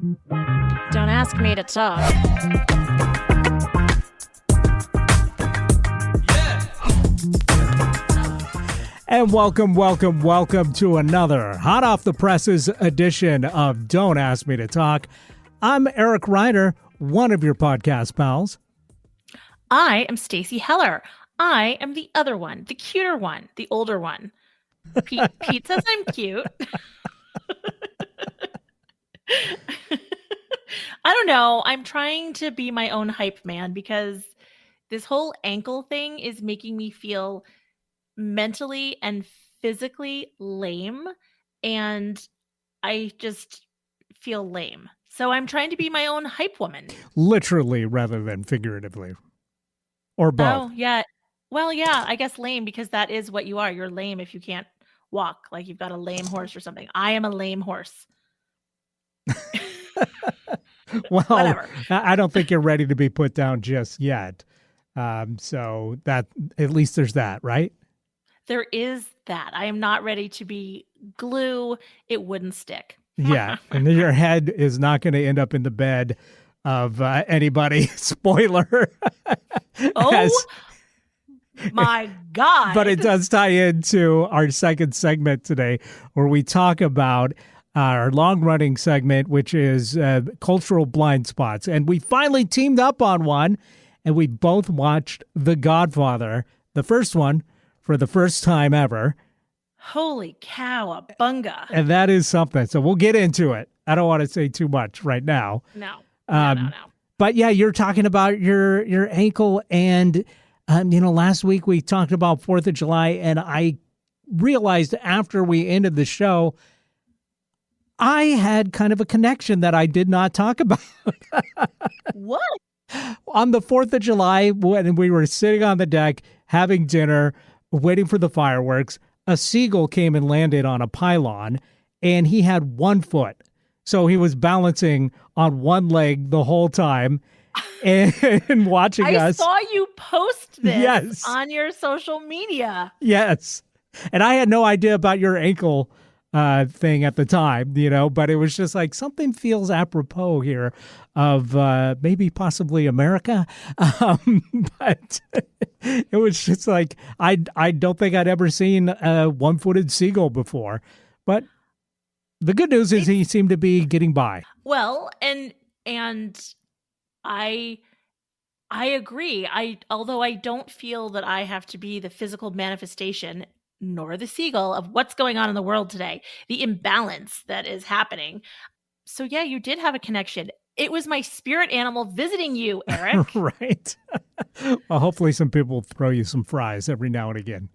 Don't ask me to talk. And welcome to another hot off the presses edition of Don't Ask Me to Talk. I'm Eric Ryder, one of your podcast pals. I am Stacy Heller. I am the other one, the cuter one, the older one. Pete says I'm cute. I don't know. I'm trying to be my own hype man because this whole ankle thing is making me feel mentally and physically lame, and I just feel lame. So I'm trying to be my own hype woman. Literally rather than figuratively. Or both. Oh, yeah. Well, yeah, I guess lame because that is what you are. You're lame if you can't walk, like you've got a lame horse or something. I am a lame horse. Well, whatever. I don't think you're ready to be put down just yet. So that at least there's that, right? There is that. I am not ready to be glue. It wouldn't stick. Yeah. And then your head is not going to end up in the bed of anybody. Spoiler. Oh, my God. But it does tie into our second segment today where we talk about our long-running segment, which is cultural blind spots. And we finally teamed up on one, and we both watched The Godfather, the first one, for the first time ever. Holy cow, a bunga. And that is something. So we'll get into it. I don't want to say too much right now. No. But yeah, you're talking about your ankle. And, last week we talked about 4th of July, and I realized after we ended the show, I had kind of a connection that I did not talk about. What? On the 4th of July, when we were sitting on the deck having dinner, waiting for the fireworks, a seagull came and landed on a pylon, and he had 1 foot. So he was balancing on one leg the whole time and watching us. I saw you post this Yes. on your social media. Yes. And I had no idea about your ankle thing at the time, but it was just like something feels apropos here of maybe possibly America. But it was just like, I don't think I'd ever seen a one-footed seagull before. But the good news is he seemed to be getting by. Well, and I agree. Although I don't feel that I have to be the physical manifestation nor the seagull of what's going on in the world today, the imbalance that is happening. So yeah, you did have a connection. It was my spirit animal visiting you, Eric. Right. Well, hopefully some people throw you some fries every now and again.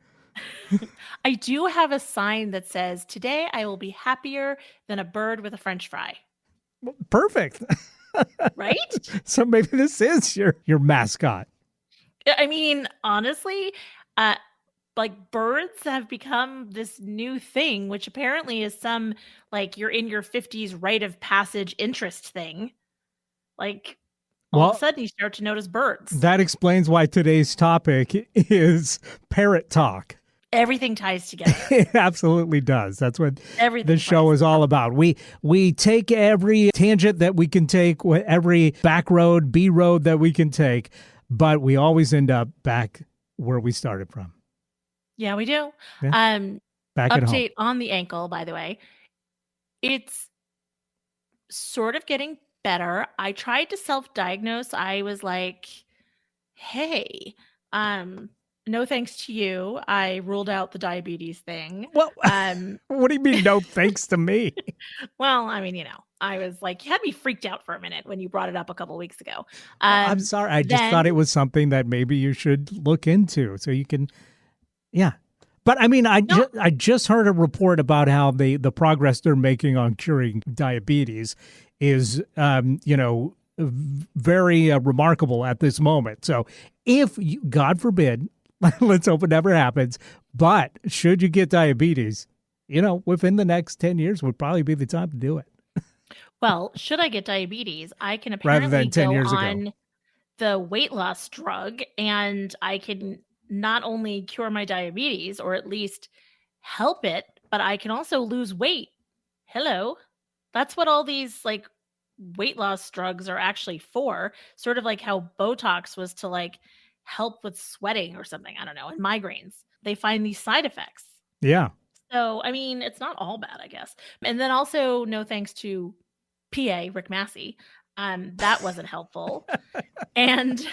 I do have a sign that says, "Today I will be happier than a bird with a French fry." Perfect. Right? So maybe this is your mascot. I mean, honestly, like birds have become this new thing, which apparently is some like you're in your 50s rite of passage interest thing. Like all of a sudden you start to notice birds. That explains why today's topic is parrot talk. Everything ties together. It absolutely does. That's what the show is all about. We take every tangent that we can take, every back road, B road that we can take, but we always end up back where we started from. Yeah, we do. Yeah. Back at home. Update on the ankle, by the way. It's sort of getting better. I tried to self-diagnose. I was like, hey, no thanks to you. I ruled out the diabetes thing. Well, what do you mean no thanks to me? Well, I mean, I was like, you had me freaked out for a minute when you brought it up a couple of weeks ago. I'm sorry. I just thought it was something that maybe you should look into so you can, yeah. But I mean, I just heard a report about how the progress they're making on curing diabetes is, very remarkable at this moment. So if you, God forbid, let's hope it never happens, but should you get diabetes, within the next 10 years would probably be the time to do it. Well, should I get diabetes, I can apparently go on the weight loss drug, and I can not only cure my diabetes or at least help it, but I can also lose weight. Hello. That's what all these like weight loss drugs are actually for, sort of like how Botox was to like help with sweating or something. I don't know, and migraines. They find these side effects. Yeah. So, I mean, it's not all bad, I guess. And then also, no thanks to PA Rick Massey. That wasn't helpful. And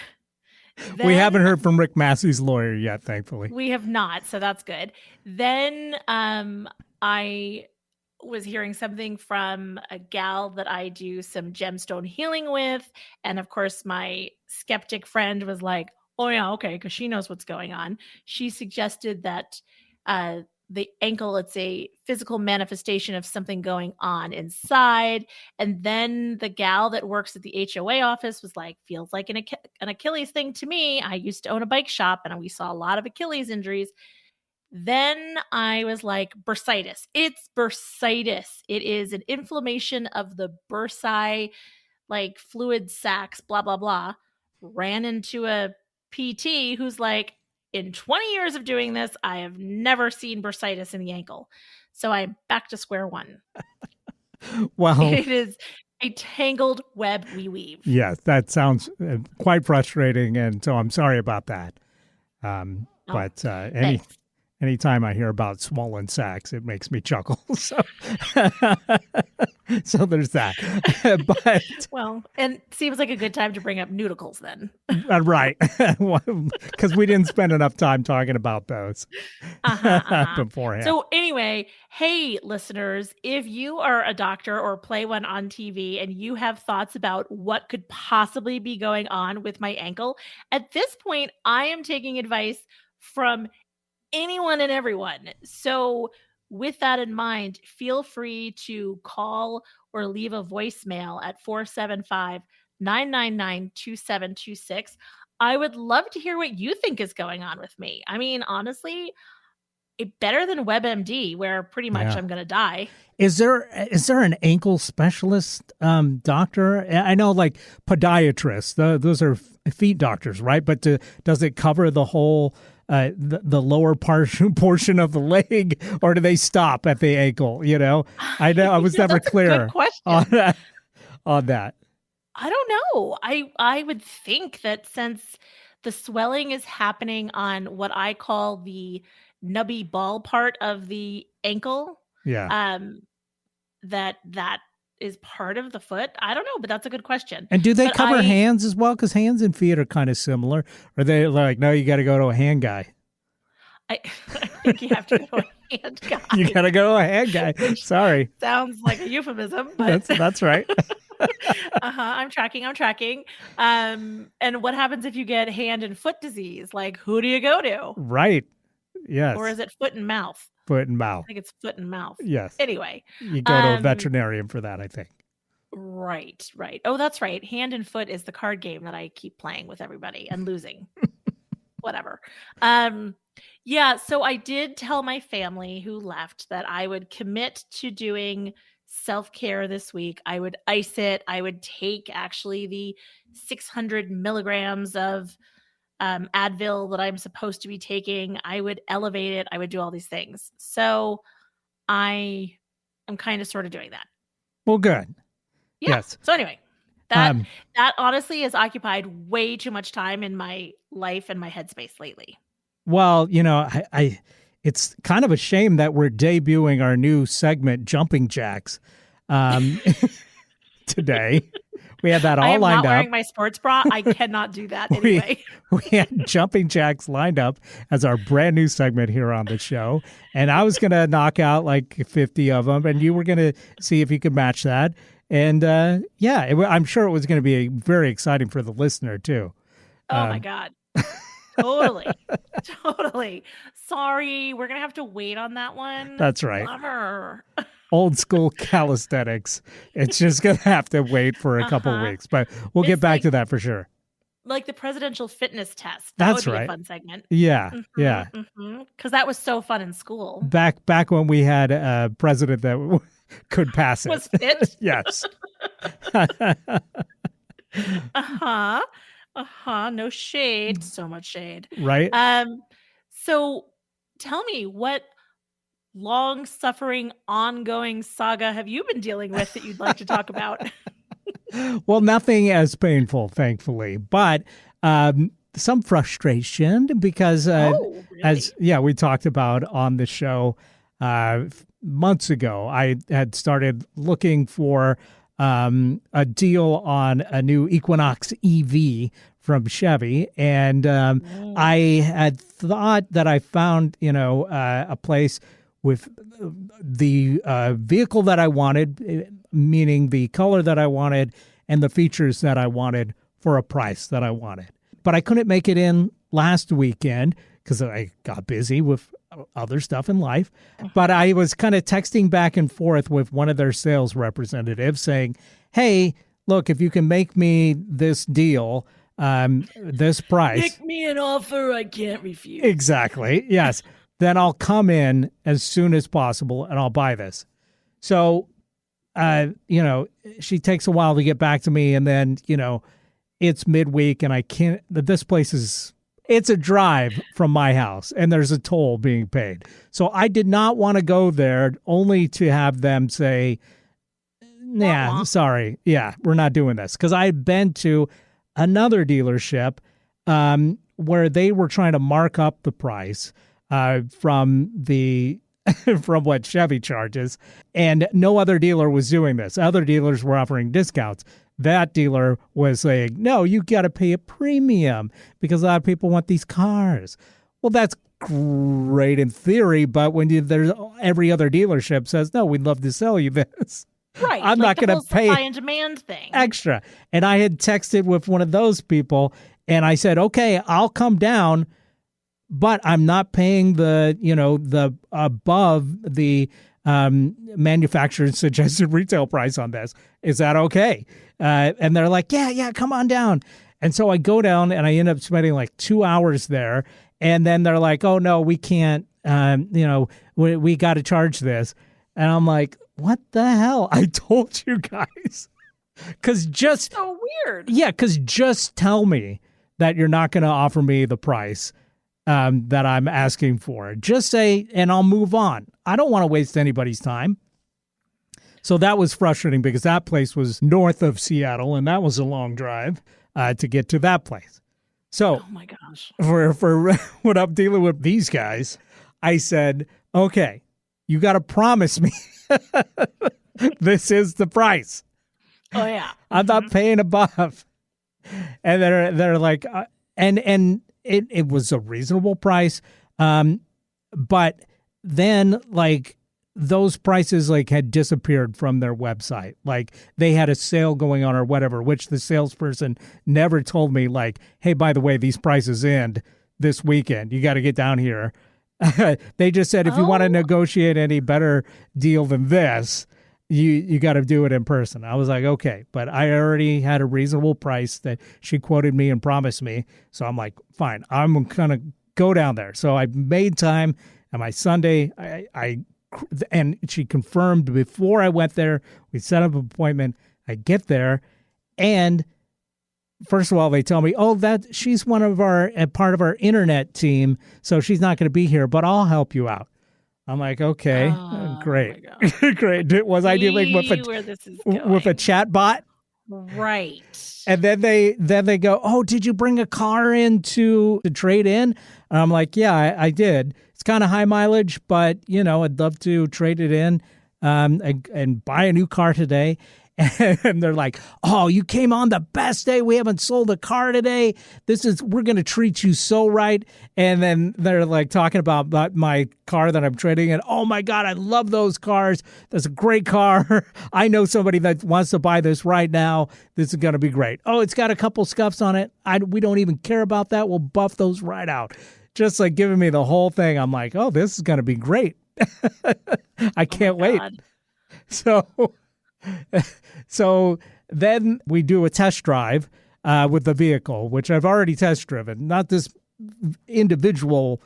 We then haven't heard from Rick Massey's lawyer yet, thankfully. we have not, so that's good. Then I was hearing something from a gal that I do some gemstone healing with. And of course, my skeptic friend was like, oh, yeah, okay, because she knows what's going on. She suggested that the ankle, it's a physical manifestation of something going on inside. And then the gal that works at the HOA office was like, feels like an Achilles thing to me. I used to own a bike shop and we saw a lot of Achilles injuries. Then I was like, bursitis. It's bursitis. It is an inflammation of the bursae, like fluid sacs, blah, blah, blah. Ran into a PT who's like, in 20 years of doing this, I have never seen bursitis in the ankle. So I'm back to square one. Well, It is a tangled web we weave. yes, that sounds quite frustrating. And so I'm sorry about that. But Thanks. anytime I hear about swollen sacks, it makes me chuckle. So, so there's that. But Well, and seems like a good time to bring up nudicles then. right, because we didn't spend enough time talking about those beforehand. So anyway, hey listeners, if you are a doctor or play one on TV and you have thoughts about what could possibly be going on with my ankle, at this point I am taking advice from anyone and everyone. So with that in mind, feel free to call or leave a voicemail at 475-999-2726. I would love to hear what you think is going on with me. I mean, honestly, better than WebMD, where pretty much I'm going to die. Is there an ankle specialist doctor? I know, like podiatrists; those are feet doctors, right? But does it cover the whole the lower portion of the leg, or do they stop at the ankle? You know, I know I was never clear on that. I don't know. I would think that since the swelling is happening on what I call the nubby ball part of the ankle, yeah, that is part of the foot. I don't know, but that's a good question. And do they cover hands as well? Because hands and feet are kind of similar. Or they like, no, you got to go to a hand guy. I think you have to go to a hand guy. You got to go to a hand guy. Sorry. Sounds like a euphemism, but that's right. I'm tracking. And what happens if you get hand and foot disease? Like, who do you go to? Right. Yes. Or is it foot and mouth? Foot and mouth. I think it's foot and mouth. Yes. Anyway. You go to a veterinarian for that, I think. Right. Oh, that's right. Hand and foot is the card game that I keep playing with everybody and losing. Whatever. Yeah, so I did tell my family who left that I would commit to doing self-care this week. I would ice it. I would take actually the 600 milligrams of Advil that I'm supposed to be taking. I would elevate it. I would do all these things. So I am kind of sort of doing that. Well, good. Yeah. Yes. So anyway, that honestly has occupied way too much time in my life and my headspace lately. Well, you know, I it's kind of a shame that we're debuting our new segment, Jumping Jacks, today. We had that all lined up. I am not wearing my sports bra. I cannot do that anyway. We had Jumping Jacks lined up as our brand new segment here on the show. And I was going to knock out like 50 of them, and you were going to see if you could match that. And I'm sure it was going to be very exciting for the listener, too. Oh, my God. Totally. Sorry. We're going to have to wait on that one. That's right. Bummer. Old school calisthenics. It's just going to have to wait for a couple weeks, but we'll get back to that for sure. Like the presidential fitness test. That's would be right. a fun segment. Yeah. Yeah. Because that was so fun in school. Back when we had a president that could pass it. Was fit? Yes. No shade. So much shade. Right. So tell me, what long-suffering, ongoing saga have you been dealing with that you'd like to talk about? Well, nothing as painful, thankfully, but some frustration because, Oh, as really? yeah, we talked about on the show months ago, I had started looking for a deal on a new Equinox EV from Chevy, and I Mm. had thought that I found, a place with the vehicle that I wanted, meaning the color that I wanted and the features that I wanted for a price that I wanted. But I couldn't make it in last weekend because I got busy with other stuff in life. But Mhm. I was kind of texting back and forth with one of their sales representatives saying, hey, look, if you can make me this deal, this price, Make me an offer I can't refuse. exactly, yes, then I'll come in as soon as possible and I'll buy this. So, she takes a while to get back to me, and then, it's midweek and I can't, this place is, it's a drive from my house and there's a toll being paid. So I did not want to go there only to have them say, Wah nah, wah. sorry. Yeah, we're not doing this. Because I had been to another dealership where they were trying to mark up the price from the from what Chevy charges, and no other dealer was doing this. Other dealers were offering discounts. That dealer was saying, no, you got to pay a premium because a lot of people want these cars. Well, that's great in theory, but when there's every other dealership says, no, we'd love to sell you this. Right, I'm like not the going to whole pay supply and demand thing. extra. And I had texted with one of those people and I said, okay, I'll come down, but I'm not paying the above the manufacturer's suggested retail price on this. Is that okay? And they're like, yeah, come on down. And so I go down and I end up spending like 2 hours there. And then they're like, oh, no, we can't, we got to charge this. And I'm like, what the hell? I told you guys. Because just, So weird. yeah, because just tell me that you're not going to offer me the price that I'm asking for. Just say, and I'll move on. I don't want to waste anybody's time. So that was frustrating because that place was north of Seattle, and that was a long drive to get to that place. So Oh my gosh. for when I'm dealing with these guys, I said, okay, you got to promise me this is the price. Oh yeah. I'm not paying above. And they're like, and it was a reasonable price, but then like those prices like had disappeared from their website. Like they had a sale going on or whatever, which the salesperson never told me. Like, hey, by the way, these prices end this weekend. You got to get down here. They just said if you want to Oh, negotiate any better deal than this, you got to do it in person. I was like, okay, but I already had a reasonable price that she quoted me and promised me. So I'm like, fine, I'm going to go down there. So I made time on my Sunday. And she confirmed before I went there. We set up an appointment. I get there, and first of all, they tell me, "Oh, that she's one of our part of our internet team, so she's not going to be here, but I'll help you out." I'm like, okay, oh my great, gosh. great. Was I dealing with See where this is a going. chat bot? Right. And then they go, "Oh, did you bring a car in to trade in?" And I'm like, "Yeah, I did. It's kind of high mileage, but I'd love to trade it in, and buy a new car today." And they're like, "Oh, you came on the best day. We haven't sold a car today. We're going to treat you so right." And then they're like talking about my car that I'm trading in. "Oh my God, I love those cars. That's a great car. I know somebody that wants to buy this right now. This is going to be great. Oh, it's got a couple scuffs on it. We don't even care about that. We'll buff those right out." Just like giving me the whole thing. I'm like, "Oh, this is going to be great." I Oh my can't wait. God. So so then we do a test drive with the vehicle, which I've already test driven, not this individual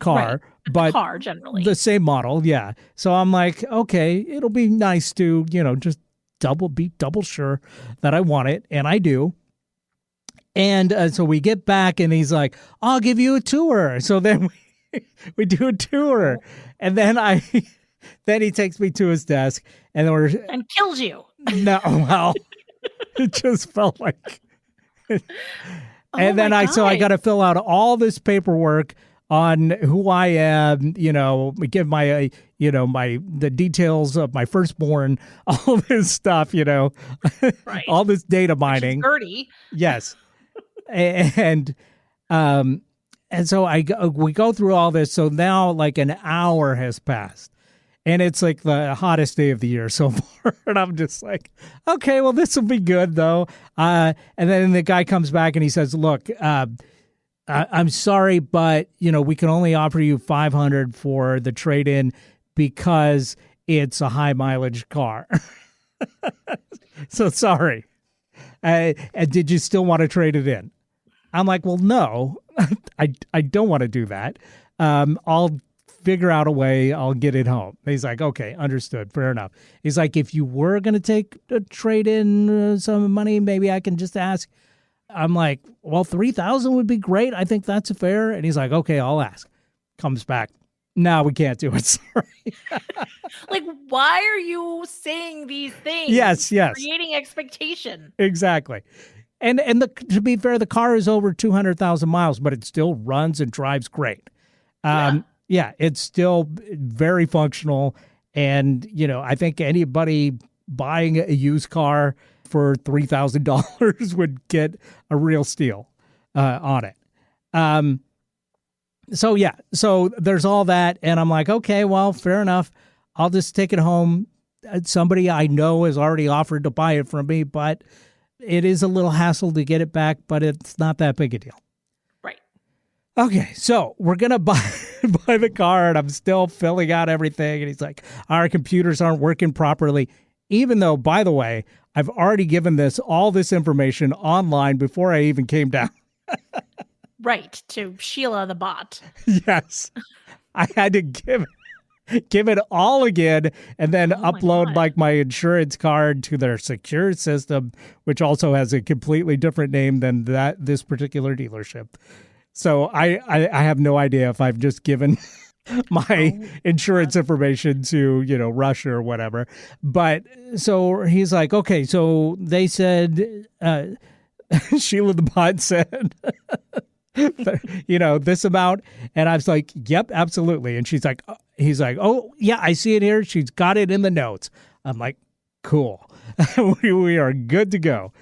car, Right. but Car the generally. same model. Yeah. So I'm like, okay, it'll be nice to, just be double sure that I want it. And I do. And so we get back and he's like, "I'll give you a tour." So then we do a tour, Oh. and then then he takes me to his desk, and then we're And kills you. no, well, It just felt like. Oh And then my I got God. to fill out all this paperwork on who I am, give the details of my firstborn, all this stuff, Right. all this data Which is mining. Gertie. Yes. And um and so we go through all this. So now like an hour has passed. And it's like the hottest day of the year so far. And I'm just like, okay, well, this will be good, though. And then the guy comes back and he says, look, I'm sorry, but, we can only offer you 500 for the trade-in because it's a high mileage car. So sorry. And did you still want to trade it in? I'm like, well, no, I don't want to do that. I'll figure out a way. I'll get it home. He's like, okay, understood. Fair enough. He's like, if you were going to take a trade in some money, maybe I can just ask. I'm like, well, 3,000 would be great. I think that's fair. And he's like, okay, I'll ask. Comes back. No, we can't do it. Sorry. Like, why are you saying these things? Yes. Creating expectation. Exactly. And to be fair, the car is over 200,000 miles, but it still runs and drives great. Yeah, it's still very functional. And, I think anybody buying a used car for $3,000 would get a real steal on it. So there's all that. And I'm like, okay, well, fair enough. I'll just take it home. Somebody I know has already offered to buy it from me, but it is a little hassle to get it back, but it's not that big a deal. Right. Okay, so we're going to buy the car, and I'm still filling out everything. And he's like, our computers aren't working properly, even though, by the way, I've already given all this information online before I even came down. Right, to Sheila the bot. Yes. I had to give it all again and then upload like my insurance card to their secure system, which also has a completely different name than this particular dealership. So I have no idea if I've just given my insurance information to, Russia or whatever. But so he's like, okay, so they said, Sheila the bot said, this amount. And I was like, yep, absolutely. And he's like, oh yeah, I see it here. She's got it in the notes. I'm like, cool. we are good to go.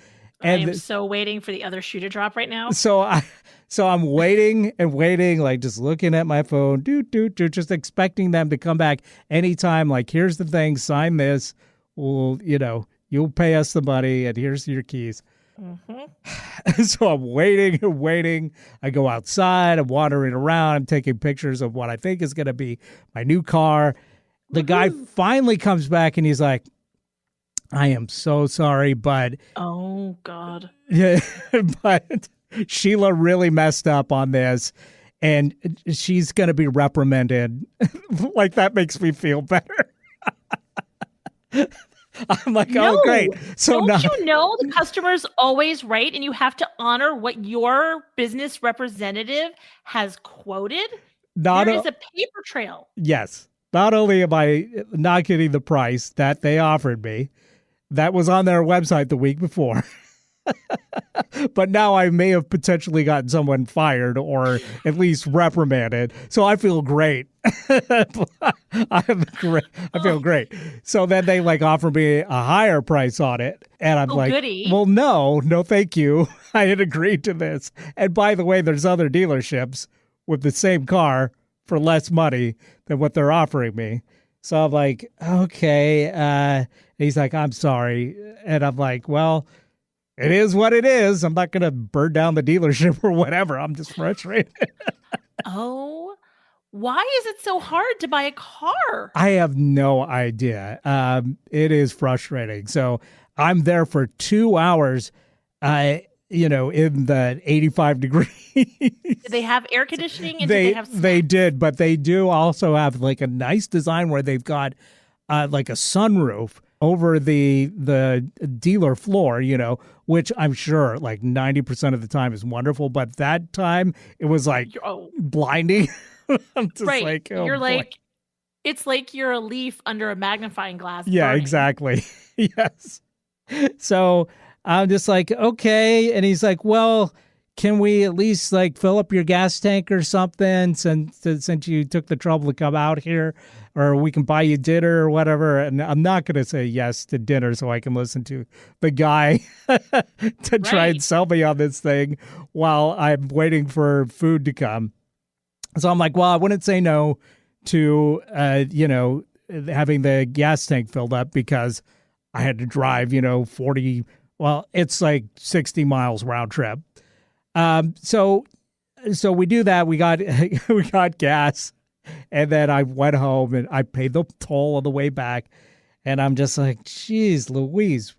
And I am so waiting for the other shoe to drop right now. So I'm waiting and waiting, like just looking at my phone, just expecting them to come back anytime. Like, here's the thing, sign this. Well, you'll pay us the money and here's your keys. Mm-hmm. So I'm waiting and waiting. I go outside. I'm wandering around. I'm taking pictures of what I think is going to be my new car. The guy finally comes back and he's like, I am so sorry, but... Oh, God. Yeah, but Sheila really messed up on this, and she's going to be reprimanded. Like, that makes me feel better. I'm like, oh, great. So don't you know the customer's always right, and you have to honor what your business representative has quoted? There is a paper trail. Yes. Not only am I not getting the price that they offered me, that was on their website the week before. But now I may have potentially gotten someone fired or at least reprimanded. So I feel great. I feel great. So then they offer me a higher price on it. And I'm goody. Well, no, thank you. I had agreed to this. And by the way, there's other dealerships with the same car for less money than what they're offering me. So I'm like, okay. He's like, I'm sorry. And I'm like, well, it is what it is. I'm not going to burn down the dealership or whatever. I'm just frustrated. Oh, why is it so hard to buy a car? I have no idea. It is frustrating. So I'm there for 2 hours, in the 85 degrees. Did they have air conditioning? And they did, but they do also have a nice design where they've got a sunroof over the dealer floor, which I'm sure 90% of the time is wonderful. But that time it was blinding. I'm just right. Oh, you're boy. It's like you're a leaf under a magnifying glass. Yeah, burning. exactly. Yes. So I'm just like, okay. And he's like, well, can we at least like fill up your gas tank or something since you took the trouble to come out here, or we can buy you dinner or whatever. And I'm not going to say yes to dinner so I can listen to the guy to try and Right. sell me on this thing while I'm waiting for food to come. So I'm like, well, I wouldn't say no to, having the gas tank filled up because I had to drive, 40, well, it's like 60 miles round trip. So we do that. We got we got gas, and then I went home and I paid the toll on the way back. And I'm just like, geez, Louise,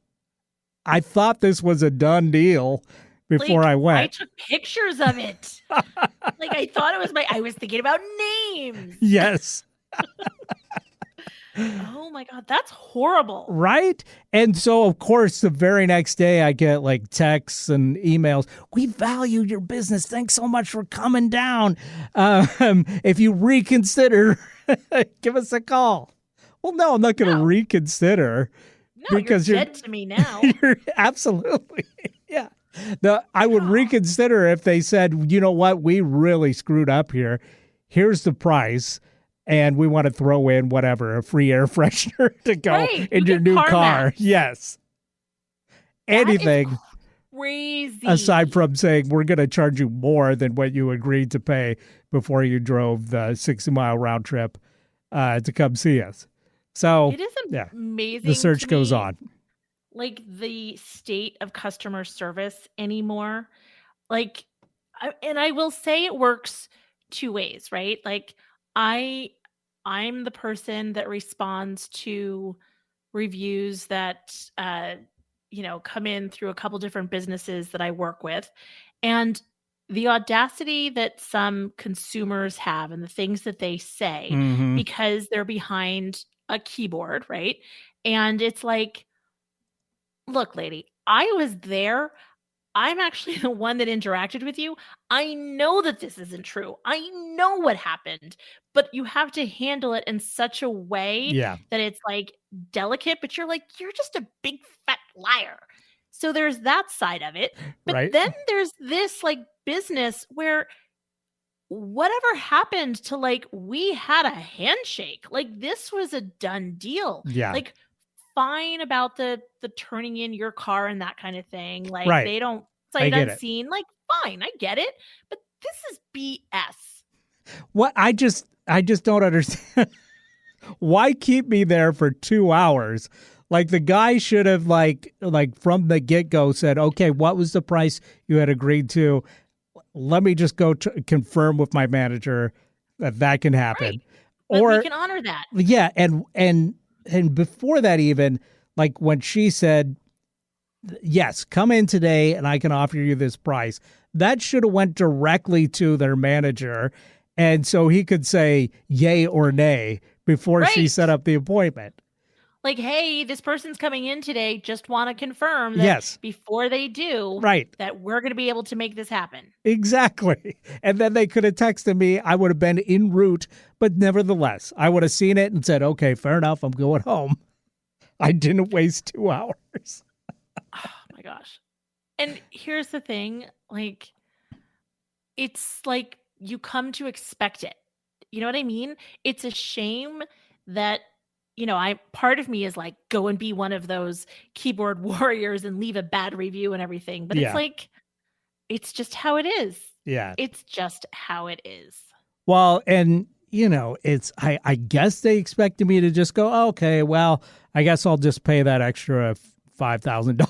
I thought this was a done deal before Like, I I went. took pictures of it. Like, I thought it was I was thinking about names. Yes. Oh my God, that's horrible. Right. And so, of course, the very next day, I get like texts and emails. We value your business. Thanks so much for coming down. If you reconsider, give us a call. Well, no, I'm not going to No. reconsider No, because you're dead to me now. you're absolutely, yeah. I would reconsider if they said, you know what, we really screwed up here. Here's the price. And we want to throw in whatever, a free air freshener to go Right, in you your get new car car. mats. Yes. That is Anything crazy. aside from saying we're going to charge you more than what you agreed to pay before you drove the 60-mile round trip to come see us. So, It is yeah, amazing. the search to goes me, on. like the state of customer service anymore. Like, and I will say it works two ways, right? Like, I'm the person that responds to reviews that come in through a couple different businesses that I work with, and the audacity that some consumers have and the things that they say Mm-hmm. because they're behind a keyboard, right? And it's like, look, lady, I was there. I'm actually the one that interacted with you. I know that this isn't true. I know what happened, but you have to handle it in such a way Yeah. that it's like delicate, but you're like, you're just a big fat liar. So there's that side of it. But Right. then there's this like business where whatever happened to like we had a handshake. Like this was a done deal. Yeah. Like fine about the turning in your car and that kind of thing. Like Right. they don't I sight get it. unseen. Like fine, I get it. But this is BS. What I just don't understand. Why keep me there for 2 hours? Like the guy should have like from the get-go said, okay, what was the price you had agreed to? Let me just go confirm with my manager that can happen. Right. But Or we can honor that. yeah, and before that even, like when she said, yes, come in today and I can offer you this price, that should have went directly to their manager. And so he could say yay or nay before she Right. set up the appointment. Like, hey, this person's coming in today. Just want to confirm that Yes. before they do, Right. that we're going to be able to make this happen. Exactly. And then they could have texted me. I would have been en route, but nevertheless, I would have seen it and said, okay, fair enough. I'm going home. I didn't waste 2 hours. Oh my gosh. And here's the thing, like, it's like you come to expect it. You know what I mean? It's a shame that, part of me is like, go and be one of those keyboard warriors and leave a bad review and everything. But Yeah. it's like, it's just how it is. Yeah. It's just how it is. Well, and it's I guess they expected me to just go, okay, well, I guess I'll just pay that extra $5,000.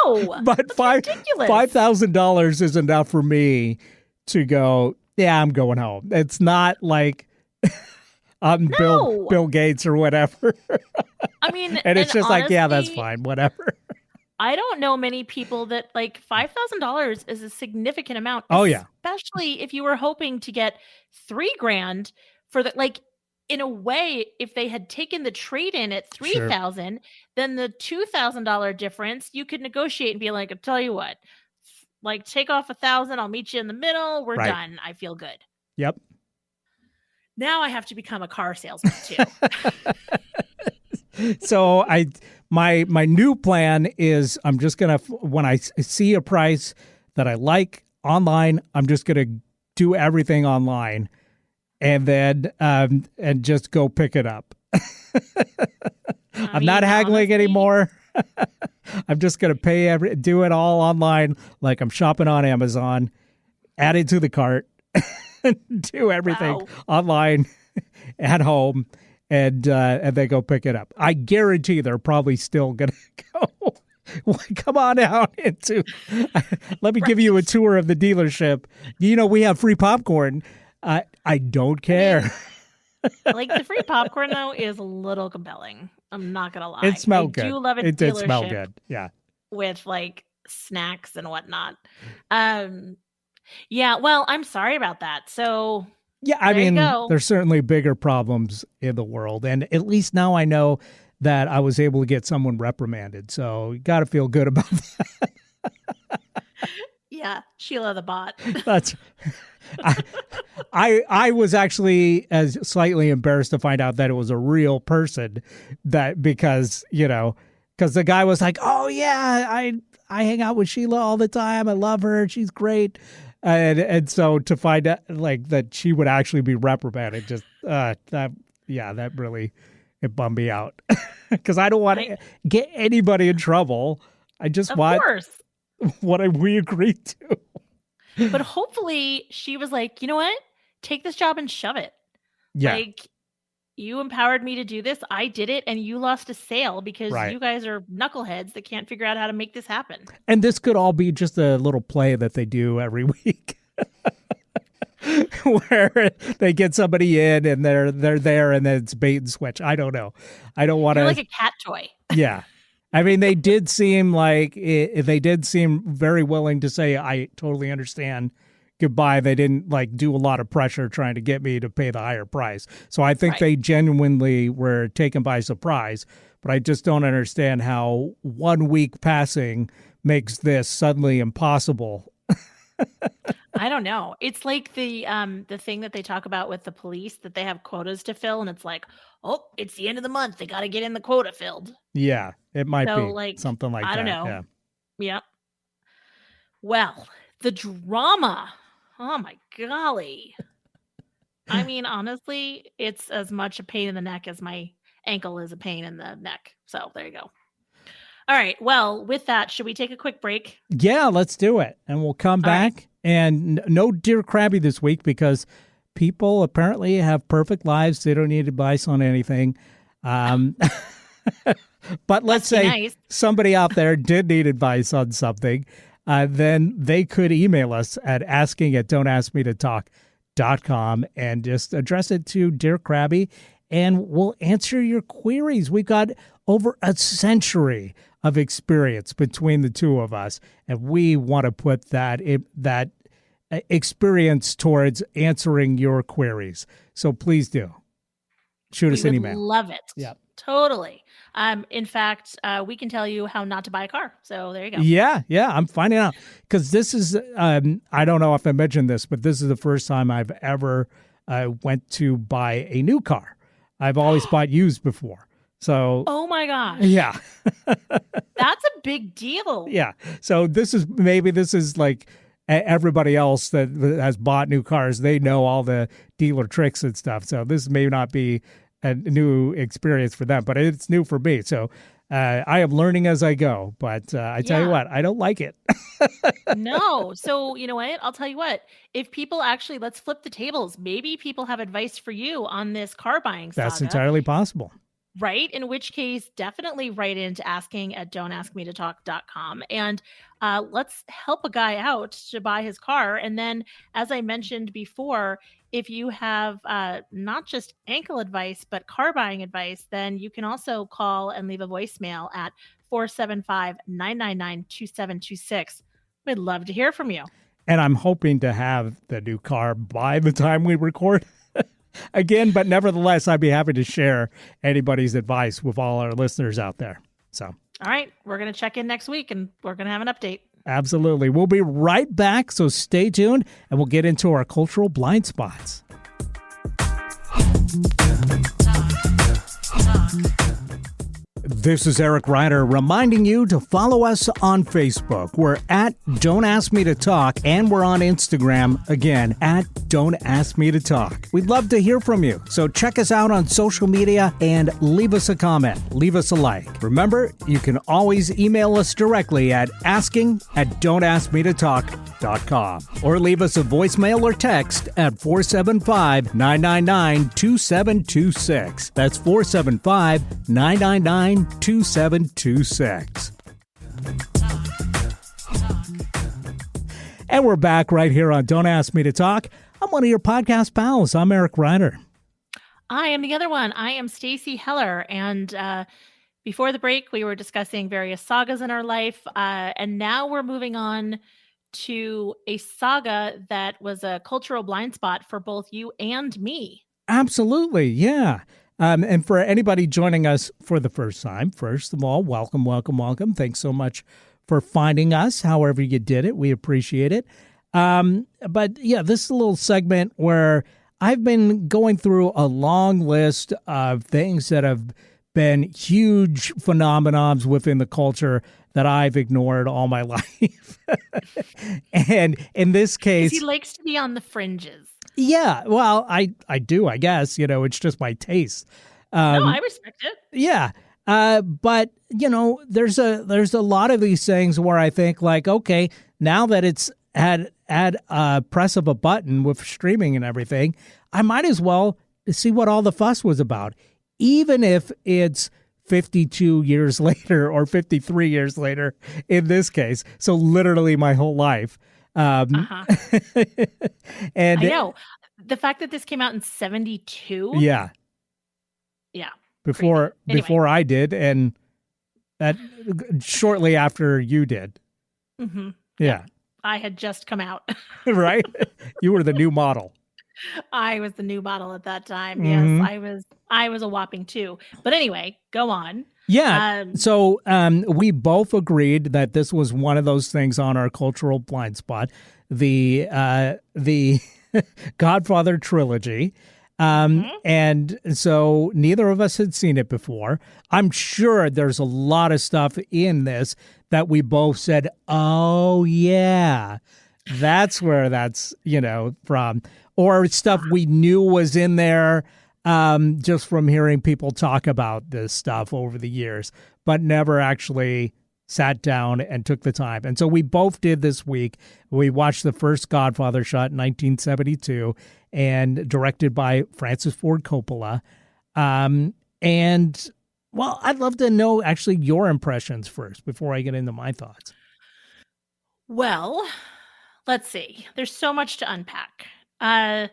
No, But that's ridiculous. $5,000 is enough for me to go, yeah, I'm going home. It's not like I'm No. Bill Gates or whatever. I mean, And it's just like, yeah, that's honestly, fine, whatever. I don't know many people that like $5,000 is a significant amount. Oh, yeah. Especially if you were hoping to get $3,000 for the, like, in a way, if they had taken the trade in at $3,000, then the $2,000 difference, you could negotiate and be like, I'll tell you what, like take off $1,000. I'll meet you in the middle. We're Right. done. I feel good. Yep. Now I have to become a car salesman too. So my new plan is I'm just going to, when I see a price that I like online, I'm just going to do everything online and then and just go pick it up. I'm not haggling anymore. I'm just going to do it all online like I'm shopping on Amazon, add it to the cart, do everything online at home, and then go pick it up. I guarantee they're probably still going to go, well, come on out let me give you a tour of the dealership. We have free popcorn. I don't care. Like the free popcorn though is a little compelling. I'm not gonna lie. It smelled good. I do love a It did smell dealership good. Yeah. with like snacks and whatnot. Yeah. Well, I'm sorry about that. So yeah, I mean, there's certainly bigger problems in the world, and at least now I know that I was able to get someone reprimanded. So you got to feel good about that. Yeah, Sheila the bot. That's. I was actually as slightly embarrassed to find out that it was a real person, because the guy was like, oh yeah, I hang out with Sheila all the time. I love her. She's great. And so to find out like that she would actually be reprimanded, just that really, it bummed me out because I don't want to get anybody in trouble. I just want what we agreed to. But hopefully she was like, you know what? Take this job and shove it. Yeah. Like, you empowered me to do this. I did it, and you lost a sale because you guys are knuckleheads that can't figure out how to make this happen. And this could all be just a little play that they do every week. Where they get somebody in and they're there and then it's bait and switch. I don't know. I don't want to. Like a cat toy. Yeah. I mean, they did seem very willing to say, I totally understand. Goodbye. They didn't do a lot of pressure trying to get me to pay the higher price. So I think they genuinely were taken by surprise, but I just don't understand how 1 week passing makes this suddenly impossible. I don't know. It's like the thing that they talk about with the police, that they have quotas to fill, and it's like, oh, it's the end of the month. They got to get in the quota filled. Yeah, it might be something like that. I don't know. Yeah. Yep. Well, the drama. Oh my golly. I mean, honestly, it's as much a pain in the neck as my ankle is a pain in the neck. So there you go. All right. Well, with that, should we take a quick break? Yeah, let's do it. And we'll come back. Right. And no Dear Krabby this week because people apparently have perfect lives. They don't need advice on anything. But let's say somebody out there did need advice on something. Then they could email us at asking@don'taskmetotalk.com and just address it to Dear Krabby, and we'll answer your queries. We've got over a century of experience between the two of us, and we want to put that experience towards answering your queries. So please do. Shoot us an email. Love it. Yeah. Totally. In fact, we can tell you how not to buy a car. So there you go. Yeah. I'm finding out because this is, I don't know if I mentioned this, but this is the first time I've ever went to buy a new car. I've always bought used before. So. Oh my gosh. Yeah. That's a big deal. Yeah. So this is like everybody else that has bought new cars. They know all the dealer tricks and stuff. So this may not be a new experience for them, but it's new for me. So I am learning as I go. But I tell you what, I don't like it. No. So you know what? I'll tell you what. If people actually, let's flip the tables. Maybe people have advice for you on this car buying saga. That's entirely possible. Right? In which case, definitely write into asking@don'taskmetotalk.com and let's help a guy out to buy his car. And then, as I mentioned before, if you have not just ankle advice, but car buying advice, then you can also call and leave a voicemail at 475-999-2726. We'd love to hear from you. And I'm hoping to have the new car by the time we record. Again, but nevertheless, I'd be happy to share anybody's advice with all our listeners out there. So, all right, we're going to check in next week and we're going to have an update. Absolutely. We'll be right back. So stay tuned and we'll get into our cultural blind spots. This is Eric Ryder reminding you to follow us on Facebook. We're at Don't Ask Me to Talk, and we're on Instagram, again, at Don't Ask Me to Talk. We'd love to hear from you, so check us out on social media and leave us a comment, leave us a like. Remember, you can always email us directly at asking@don'taskmetotalk.com or leave us a voicemail or text at 475-999-2726. That's 475-999-2726. And we're back right here on Don't Ask Me to Talk. I'm one of your podcast pals. I'm Eric Ryder. I am the other one. I am Stacy Heller. And before the break, we were discussing various sagas in our life. And now we're moving on to a saga that was a cultural blind spot for both you and me. Absolutely. Yeah. And for anybody joining us for the first time, first of all, welcome, welcome, welcome. Thanks so much for finding us, however you did it. We appreciate it. But yeah, this is a little segment where I've been going through a long list of things that have been huge phenomenons within the culture that I've ignored all my life. And in this case, he likes to be on the fringes. Yeah, well, I do, I guess. It's just my taste. No, I respect it. Yeah. But, there's a lot of these things where I think like, okay, now that it's had a press of a button with streaming and everything, I might as well see what all the fuss was about, even if it's 52 years later or 53 years later in this case. So literally my whole life. And I know the fact that this came out in 1972. Yeah. Before I did, and that shortly after you did. Mm-hmm. Yeah. I had just come out. Right? You were the new model. I was the new model at that time. Mm-hmm. Yes, I was a whopping 2. But anyway, go on. Yeah. So we both agreed that this was one of those things on our cultural blind spot, the Godfather trilogy. And so neither of us had seen it before. I'm sure there's a lot of stuff in this that we both said, oh, yeah, that's where that's, from. Or stuff we knew was in there just from hearing people talk about this stuff over the years, but never actually sat down and took the time. And so we both did this week. We watched the first Godfather shot in 1972 and directed by Francis Ford Coppola. And, well, I'd love to know actually your impressions first before I get into my thoughts. Well, let's see. There's so much to unpack. And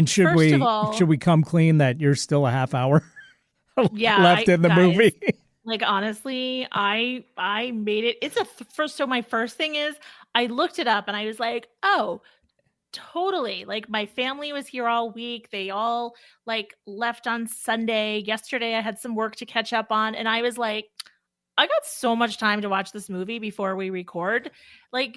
should we come clean that you're still a half hour left in the movie? Like, honestly, I made it. It's first. So my first thing is I looked it up and I was like, oh, totally. Like, my family was here all week. They all left on Sunday. Yesterday I had some work to catch up on. And I was like, I got so much time to watch this movie before we record.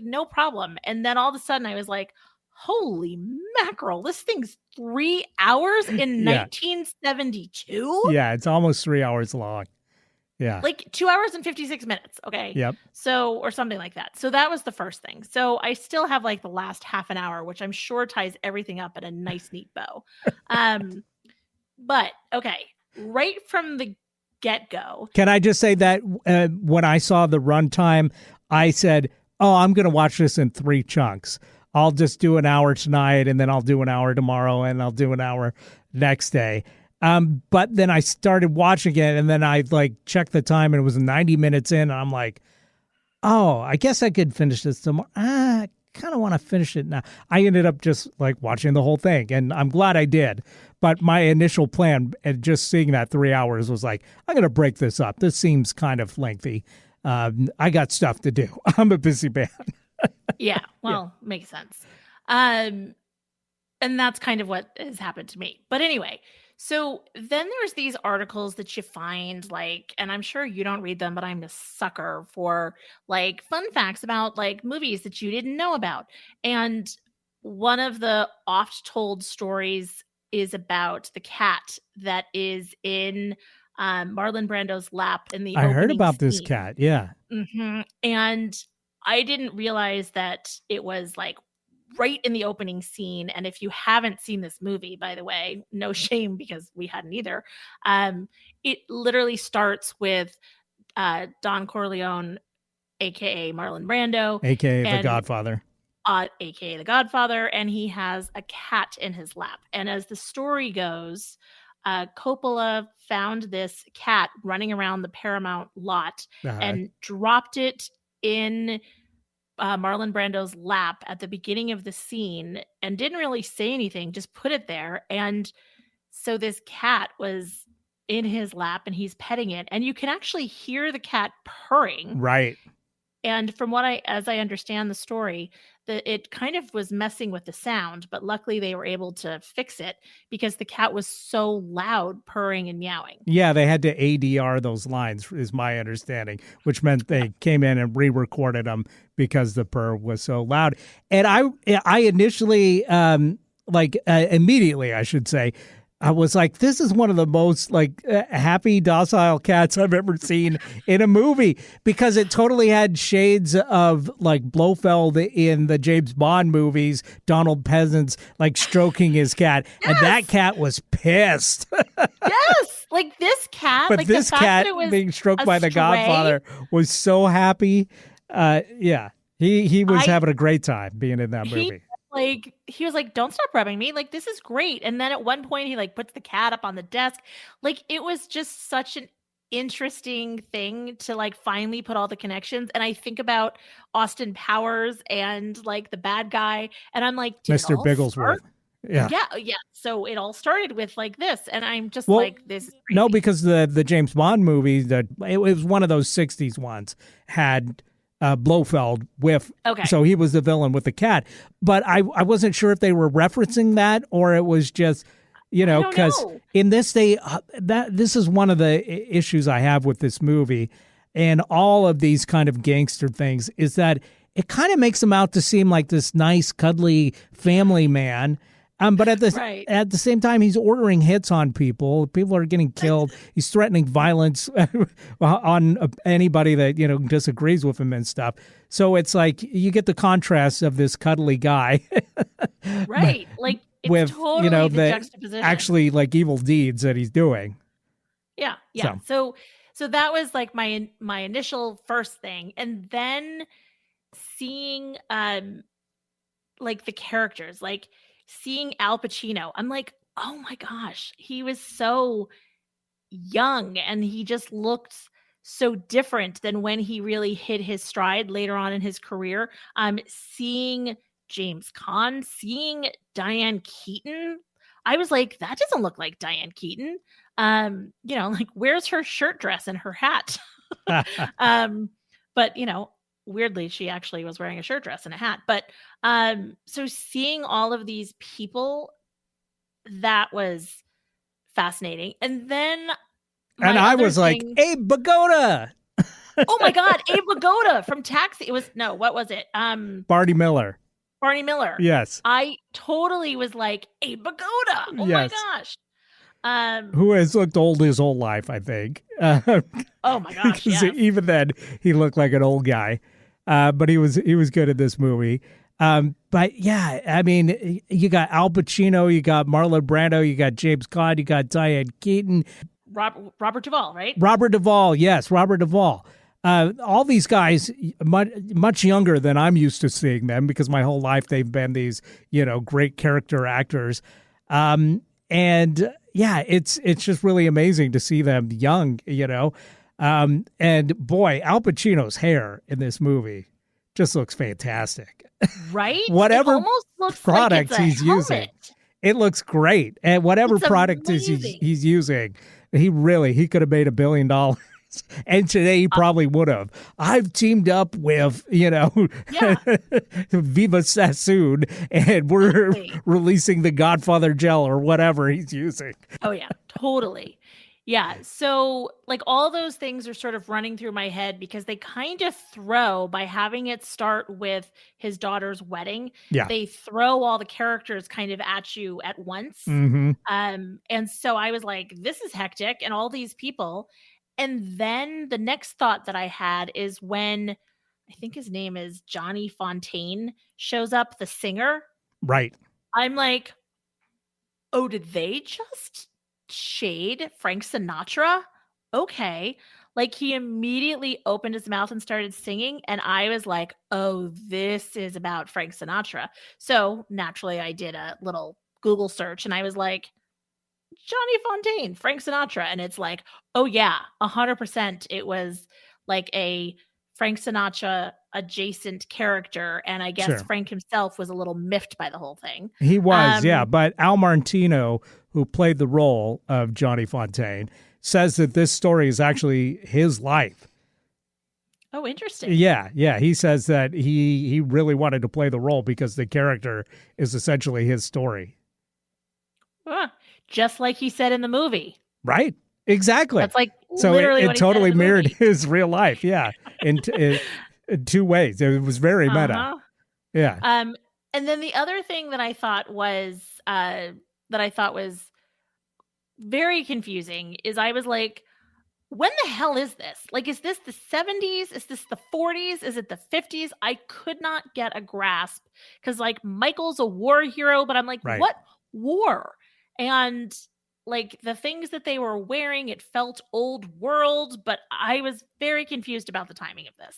No problem. And then all of a sudden I was like, holy mackerel, this thing's 3 hours in 1972? Yeah, it's almost 3 hours long. Yeah. 2 hours and 56 minutes. Okay. Yep. So, or something like that. So that was the first thing. So I still have the last half an hour, which I'm sure ties everything up in a nice, neat bow. But okay. Right from the get-go. Can I just say that when I saw the runtime, I said, oh, I'm going to watch this in 3 chunks. I'll just do an hour tonight, and then I'll do an hour tomorrow, and I'll do an hour next day. But then I started watching it, and then I checked the time, and it was 90 minutes in, and I'm like, oh, I guess I could finish this tomorrow. I kind of want to finish it now. I ended up just watching the whole thing, and I'm glad I did. But my initial plan, and just seeing that 3 hours, was I'm going to break this up. This seems kind of lengthy. I got stuff to do. I'm a busy man. Yeah, well, makes sense. And that's kind of what has happened to me. But anyway, so then there's these articles that you find and I'm sure you don't read them, but I'm a sucker for fun facts about movies that you didn't know about. And one of the oft told stories is about the cat that is in Marlon Brando's lap in the I heard opening about this scene. cat. Yeah. And I didn't realize that it was like right in the opening scene. And if you haven't seen this movie, by the way, no shame because we hadn't either. It literally starts with Don Corleone, aka Marlon Brando, AKA The and Godfather. aka The Godfather, and he has a cat in his lap. And as the story goes, Coppola found this cat running around the Paramount lot and dropped it in Marlon Brando's lap at the beginning of the scene and didn't really say anything, just put it there. And so this cat was in his lap and he's petting it, and you can actually hear the cat purring. Right. And from as I understand the story, it kind of was messing with the sound, but luckily they were able to fix it because the cat was so loud, purring and meowing. Yeah, they had to ADR those lines, is my understanding, which meant they came in and re-recorded them because the purr was so loud. And I initially, immediately, I should say, I was like, this is one of the most happy, docile cats I've ever seen in a movie, because it totally had shades of like Blofeld in the James Bond movies, Donald Pleasance like stroking his cat. Yes! And that cat was pissed. Yes, like this cat. But like this the fact cat that it was being stroked by the stray, Godfather was so happy. He was having a great time being in that movie. He was like, don't stop rubbing me. Like, this is great. And then at one point he like puts the cat up on the desk. Like, it was just such an interesting thing to like finally put all the connections. And I think about Austin Powers and like the bad guy. And I'm like, Mr. Bigglesworth. Yeah. So it all started with like this. And I'm just like, this is crazy. No, because the James Bond movie, it was one of those 60s ones, had Blofeld with, so he was the villain with the cat. But I wasn't sure if they were referencing that or it was just, because in this this is one of the issues I have with this movie and all of these kind of gangster things, is that it kind of makes him out to seem like this nice, cuddly family man. But at the same time, he's ordering hits on people. People are getting killed. He's threatening violence on anybody that disagrees with him and stuff. So it's like you get the contrast of this cuddly guy, right? Like it's with totally the juxtaposition. Actually, like evil deeds that he's doing. Yeah. So that was like my initial first thing, and then seeing like the characters, like seeing Al Pacino, I'm like, oh my gosh, he was so young and he just looked so different than when he really hit his stride later on in his career. Seeing James Caan, seeing Diane Keaton, I was like, that doesn't look like Diane Keaton. Like, where's her shirt dress and her hat? But weirdly, she actually was wearing a shirt dress and a hat. But so seeing all of these people, that was fascinating. And then I was like, Abe Vigoda. Oh my God, Abe Vigoda from Taxi. It was what was it? Barney Miller. Barney Miller. Yes. I totally was like, Abe Vigoda. Oh my gosh. Who has looked old his whole life, I think. Oh my gosh. Because even then he looked like an old guy. But he was good at this movie. But yeah, I mean, you got Al Pacino, you got Marlon Brando, you got James Caan, you got Diane Keaton. Robert Duvall, right? Robert Duvall, yes, Robert Duvall. All these guys much younger than I'm used to seeing them, because my whole life they've been these, great character actors. And yeah, it's just really amazing to see them young, and boy, Al Pacino's hair in this movie just looks fantastic. Right? Whatever it almost looks products like he's using, it looks great. And whatever product he's using, he could have made $1 billion. And today he probably would have. I've teamed up with, Viva Sassoon, and we're releasing the Godfather gel or whatever he's using. Oh, yeah, totally. Yeah, so, like, all those things are sort of running through my head because they kind of throw by having it start with his daughter's wedding, Yeah. they throw all the characters kind of at you at once, Mm-hmm. and so I was like, "This is hectic," and all these people, and then the next thought that I had is when I think his name is Johnny Fontaine shows up, the singer, Right. I'm like, "Oh, did they just shade Frank Sinatra? Okay." Like, he immediately opened his mouth and started singing, and I was like, "Oh, this is about Frank Sinatra." So, naturally, I did a little Google search, and I was like, "Johnny Fontaine, Frank Sinatra," and it's like, "Oh, yeah, 100% it was like a Frank Sinatra adjacent character," and I guess Sure. Frank himself was a little miffed by the whole thing. He was, yeah. Um But Al Martino, who played the role of Johnny Fontaine, says that this story is actually his life. Oh, interesting. Yeah, yeah. He says that he really wanted to play the role because the character is essentially his story. Huh. Just like he said in the movie. Right? Exactly. That's, like, So it, literally it what he said in totally the mirrored movie. his real life. Yeah, in two ways. It was very meta. Uh-huh. Yeah. Um, and then the other thing that I thought was very confusing is I was like, "When the hell is this? Like, is this the '70s? Is this the '40s? Is it the '50s?" I could not get a grasp because, like, Michael's a war hero, but I'm like, Right. "What war?" And, like, the things that they were wearing, it felt old world, but I was very confused about the timing of this.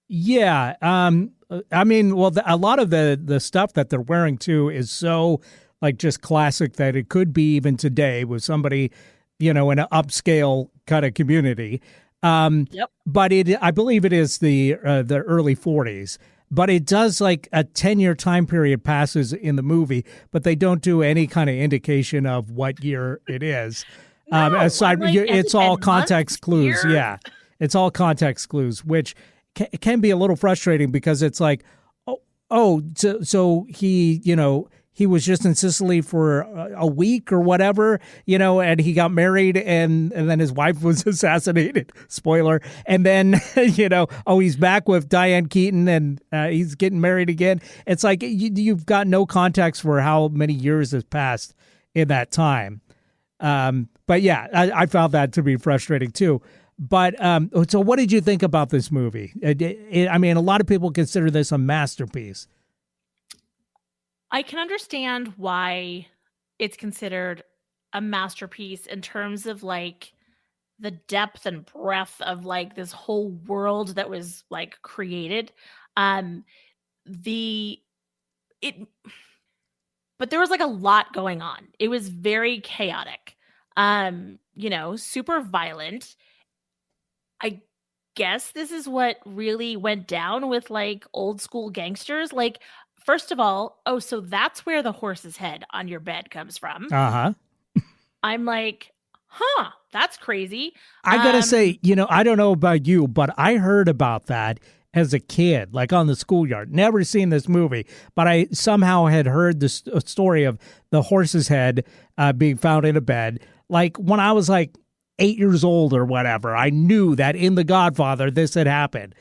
Yeah. I mean, well, a lot of the stuff that they're wearing too is so like just classic that it could be even today with somebody, in an upscale kind of community. Yep. But I believe it is the early '40s. But it does like a 10-year time period passes in the movie, but they don't do any kind of indication of what year it is. No, I'm like, has It's it all been months, context clues. years? Yeah, it's all context clues, which can be a little frustrating because it's like, so he, he was just in Sicily for a week or whatever, and he got married and then his wife was assassinated. Spoiler. And then, he's back with Diane Keaton and he's getting married again. It's like you've got no context for how many years has passed in that time. But yeah, I found that to be frustrating too. But so what did you think about this movie? I mean, a lot of people consider this a masterpiece. I can understand why it's considered a masterpiece in terms of, like, the depth and breadth of, like, this whole world that was, like, created. Um, the it but there was, like, a lot going on. It was very chaotic, super violent. I guess this is what really went down with, like, old school gangsters. Like, first of all, oh, so that's where the horse's head on your bed comes from. Uh huh. I'm like, "Huh, that's crazy." I gotta say, I don't know about you, but I heard about that as a kid, like on the schoolyard. Never seen this movie, but I somehow had heard the story of the horse's head being found in a bed. Like when I was like 8 years old or whatever, I knew that in The Godfather this had happened.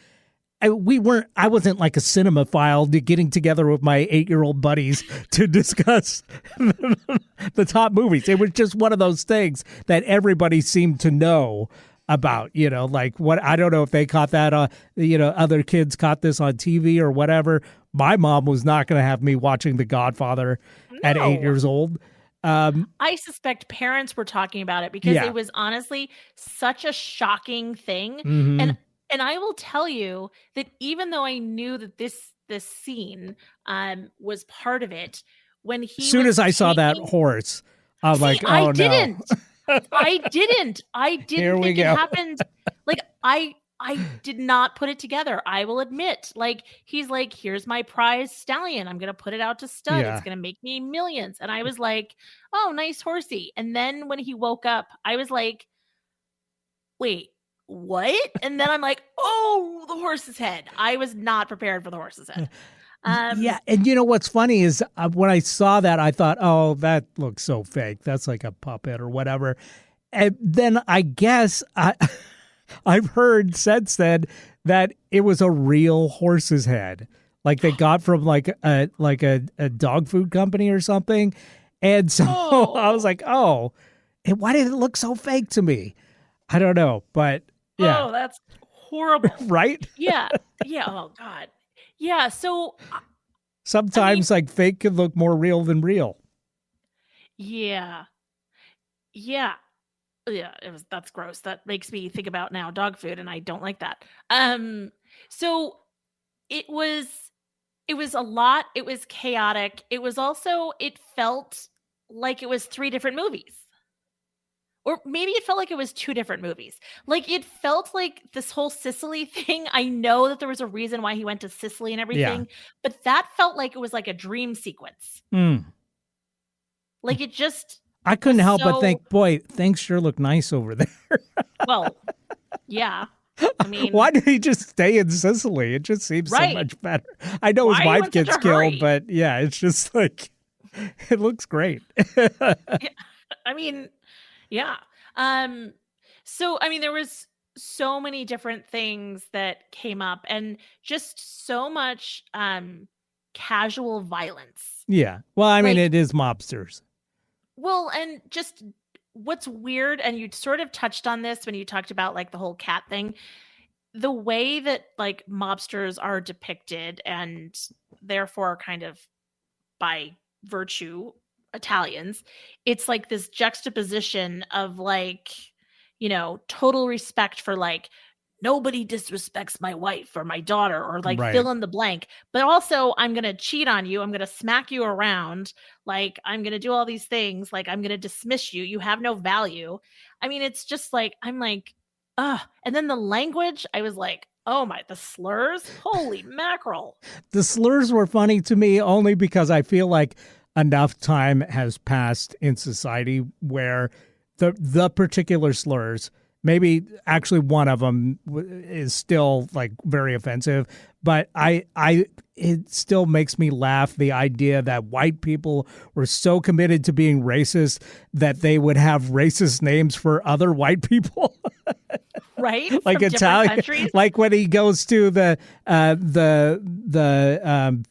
I wasn't like a cinemaphile getting together with my 8-year-old buddies to discuss the top movies. It was just one of those things that everybody seemed to know about, like what, I don't know if they caught that, other kids caught this on TV or whatever. My mom was not going to have me watching The Godfather at 8 No. years old. I suspect parents were talking about it because Yeah. it was honestly such a shocking thing, Mm-hmm. and I will tell you that even though I knew that this scene, was part of it, when As he soon as was I saw that taking horse, I'm see, like, oh no, I here didn't we think it go. happened. Like, I did not put it together, I will admit. Like, he's like, "Here's my prize stallion, I'm gonna put it out to stud, it's Yeah. gonna make me millions," and I was like, "Oh, nice horsey," and then when he woke up, I was like, "Wait, what?" And then I'm like, "Oh, the horse's head." I was not prepared for the horse's head. Yeah, Um, and you know what's funny is when I saw that, I thought, "Oh, that looks so fake. That's like a puppet or whatever." And then I guess I've heard since then that it was a real horse's head, like they got from like a dog food company or something. And so I was Oh. like, oh, and why did it look so fake to me? I don't know, but yeah, Oh, that's horrible. right. Yeah. Yeah. Oh God. Yeah. So I mean, Sometimes like fake can look more real than real. yeah. Yeah. Yeah, that's gross. That makes me think about now dog food and I don't like that. So it was it was a lot, it was chaotic. It was also it felt like it was 3 different movies. Or maybe it felt like it was 2 different movies. Like, it felt like this whole Sicily thing, I know that there was a reason why he went to Sicily and Yeah. everything, but that felt like it was like a dream sequence. Mm. Like, it just I was couldn't help but so think, boy, things sure look nice over there. well, yeah. I Why mean, did he just stay in Sicily? It just seems so right. much better. I know his Why are you wife in such gets a killed, hurry? but yeah, it's just like it looks great. Yeah, I mean, yeah. Um, so I mean, there was so many different things that came up and just so much casual violence. Yeah. Well, I mean, Like, it is mobsters. well, and just what's weird, and you sort of touched on this when you talked about like the whole cat thing, the way that like mobsters are depicted and therefore kind of by virtue Italians, it's like this juxtaposition of like, total respect for like nobody disrespects my wife or my daughter or like Right. fill in the blank, but also I'm going to cheat on you, I'm going to smack you around, like I'm going to do all these things, like I'm going to dismiss you, you have no value. I mean, it's just like I'm like, and then the language, I was like, oh my, the slurs, holy mackerel. The slurs were funny to me only because I feel like enough time has passed in society where the particular slurs, maybe actually one of them is still like very offensive, but I it still makes me laugh, the idea that white people were so committed to being racist that they would have racist names for other white people. Right? Like From different Italian, countries. like when he goes to the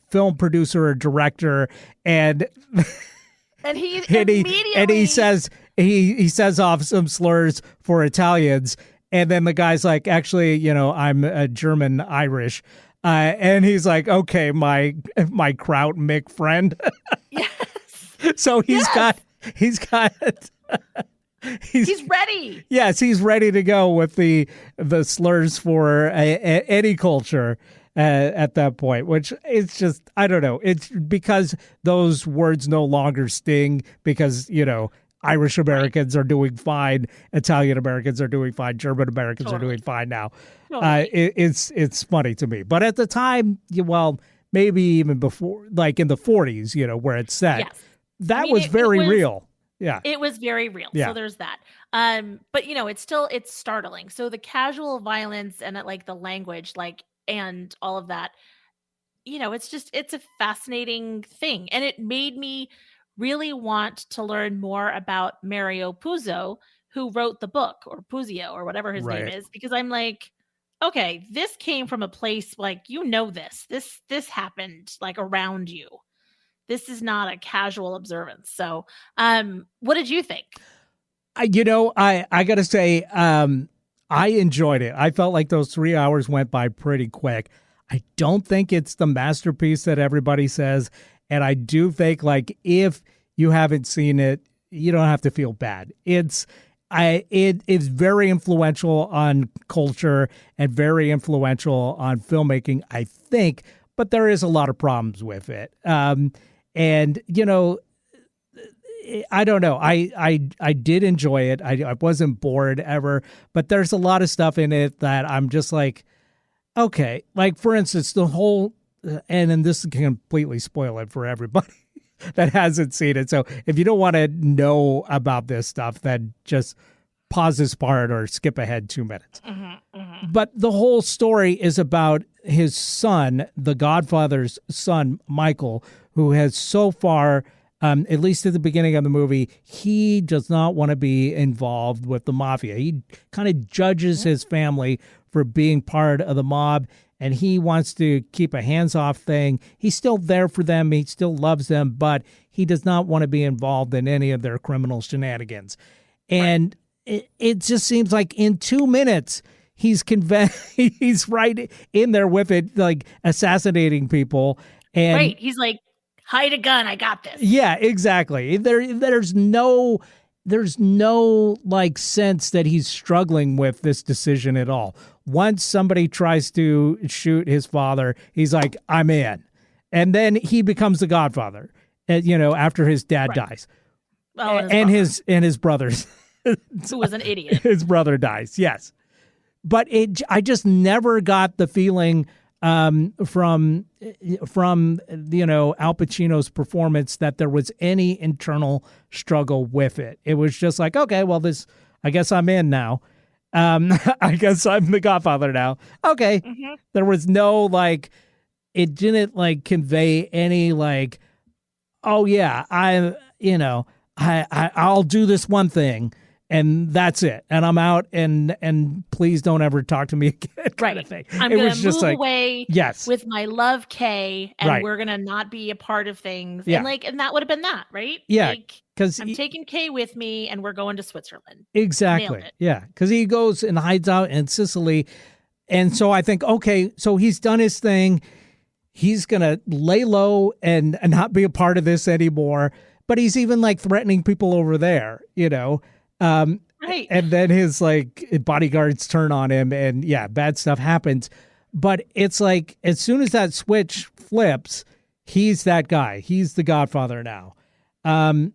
film producer or director, and And he and he immediately says he says off some slurs for Italians, and then the guy's like, actually, I'm a German Irish, and he's like, okay, my Kraut Mick friend. yes. So Yes. he's got. He's ready. Yes, he's ready to go with the slurs for any culture at that point, which it's just, I don't know. It's because those words no longer sting because, Irish Right. Americans are doing fine, Italian Americans are doing fine, German Americans are Totally. doing fine now. Totally. It's funny to me. But at the time, well, maybe even before, like in the 40s, where it's set, Yes. I that mean, was very real. Yeah. it was very real. Yeah. So there's that. But it's startling. So the casual violence and like the language, like, and all of that, it's a fascinating thing. And it made me really want to learn more about Mario Puzo, who wrote the book, or Puzio, or whatever his name Right. is, because I'm like, okay, this came from a place like, this happened like around you. This is not a casual observance. So, what did you think? I gotta say, I enjoyed it. I felt like those 3 hours went by pretty quick. I don't think it's the masterpiece that everybody says, and I do think like if you haven't seen it, you don't have to feel bad. It is very influential on culture and very influential on filmmaking, I think, but there is a lot of problems with it. And I don't know. I did enjoy it. I wasn't bored ever, but there's a lot of stuff in it that I'm just like, okay. Like for instance, the whole, and then this can completely spoil it for everybody that hasn't seen it. So if you don't want to know about this stuff, then just pause this part or skip ahead 2 minutes. Mm-hmm, mm-hmm. But the whole story is about his son, the Godfather's son, Michael, who has so far At least at the beginning of the movie, he does not want to be involved with the mafia. He kind of judges his family for being part of the mob, and he wants to keep a hands-off thing. He's still there for them. He still loves them, but he does not want to be involved in any of their criminal shenanigans. And it just seems like in 2 minutes, he's he's right in there with it, like assassinating people. And he's like, hide a gun, I got this. Yeah, exactly. There's no like sense that he's struggling with this decision at all. Once somebody tries to shoot his father, he's like, I'm in. And then he becomes the Godfather, after his dad dies. Oh, and his brothers. Who was an idiot. His brother dies, yes. But I just never got the feeling from Al Pacino's performance that there was any internal struggle with it. It was just like, okay, well, I guess I'm in now. I guess I'm the Godfather now. Okay. Mm-hmm. There was no it didn't convey any oh yeah, I'll do this one thing. And that's it. And I'm out. And please don't ever talk to me again. Kind of thing. I'm going to move away with my love Kay, and we're going to not be a part of things. Yeah. And that would have been that, right? Yeah. Because I'm taking Kay with me, and we're going to Switzerland. Exactly. Yeah. Because he goes and hides out in Sicily. And so I think, okay, so he's done his thing. He's going to lay low and not be a part of this anymore. But he's even threatening people over there, Right. And then his bodyguards turn on him, and bad stuff happens. But it's as soon as that switch flips, he's that guy. He's the Godfather now. And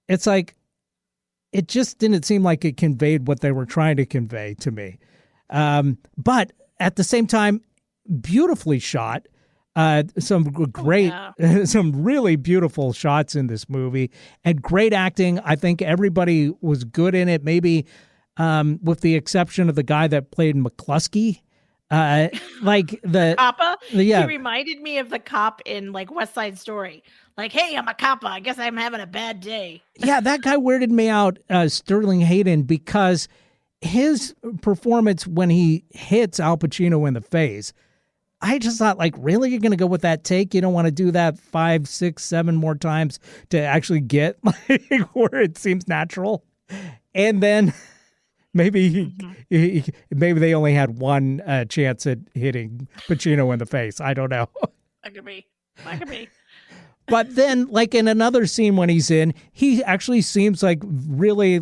it's it just didn't seem like it conveyed what they were trying to convey to me. But at the same time, beautifully shot. Some great, some really beautiful shots in this movie, and great acting. I think everybody was good in it. Maybe with the exception of the guy that played McCluskey, the Coppa. He reminded me of the cop in West Side Story. Hey, I'm a coppa. I guess I'm having a bad day. Yeah, that guy weirded me out, Sterling Hayden, because his performance when he hits Al Pacino in the face. I just thought, really, you're going to go with that take? You don't want to do that 5, 6, 7 more times to actually get where it seems natural? And then maybe maybe they only had one chance at hitting Pacino in the face. I don't know. That could be. But then, in another scene when he's in, he actually seems really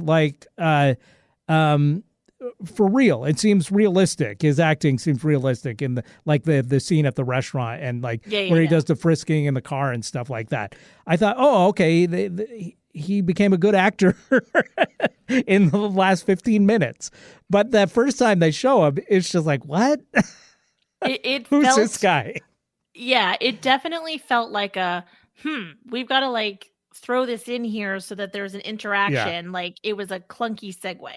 for real. It seems realistic. His acting seems realistic in the scene at the restaurant and where he does the frisking in the car and stuff like that. I thought, oh, okay, he became a good actor in the last 15 minutes. But that first time they show him, it's just what? Who's this guy? Yeah, it definitely felt like we've got to throw this in here so that there's an interaction. Yeah. It was a clunky segue.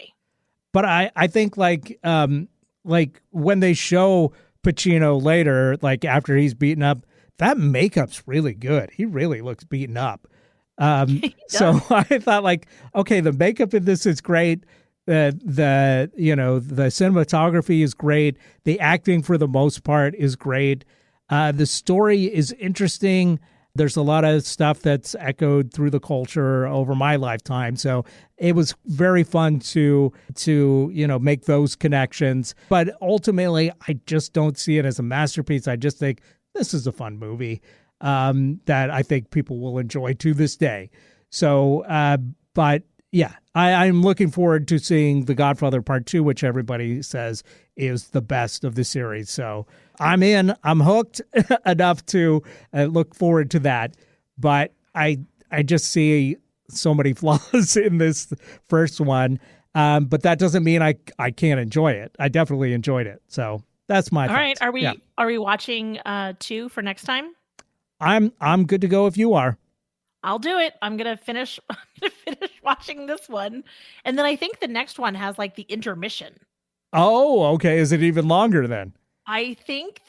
But I think when they show Pacino later, after he's beaten up, that makeup's really good. He really looks beaten up. So I thought okay, the makeup in this is great. The cinematography is great. The acting for the most part is great. The story is interesting. There's a lot of stuff that's echoed through the culture over my lifetime. So it was very fun to make those connections. But ultimately, I just don't see it as a masterpiece. I just think this is a fun movie that I think people will enjoy to this day. So, but yeah, I'm looking forward to seeing The Godfather Part 2, which everybody says is the best of the series. So I'm in. I'm hooked enough to look forward to that. But I just see so many flaws in this first one. But that doesn't mean I can't enjoy it. I definitely enjoyed it. So that's my thoughts. All right. Are we watching 2 for next time? I'm good to go if you are. I'll do it. I'm gonna finish watching this one, and then I think the next one has the intermission. Oh, okay. Is it even longer then? I think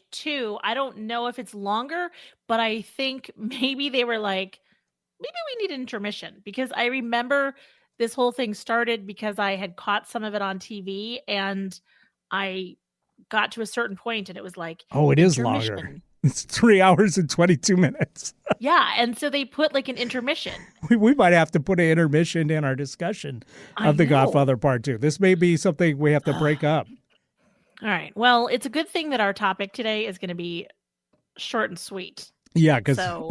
two. I don't know if it's longer, but I think maybe they were like, maybe we need an intermission because I remember this whole thing started because I had caught some of it on TV and I got to a certain point and it was like Oh, it is longer. intermission. It's 3 hours and 22 minutes. Yeah, and so they put like an intermission. We might have to put an intermission in our discussion I of The know. Godfather Part 2. This may be something we have to break up. All right. Well, it's a good thing that our topic today is going to be short and sweet. Yeah, because So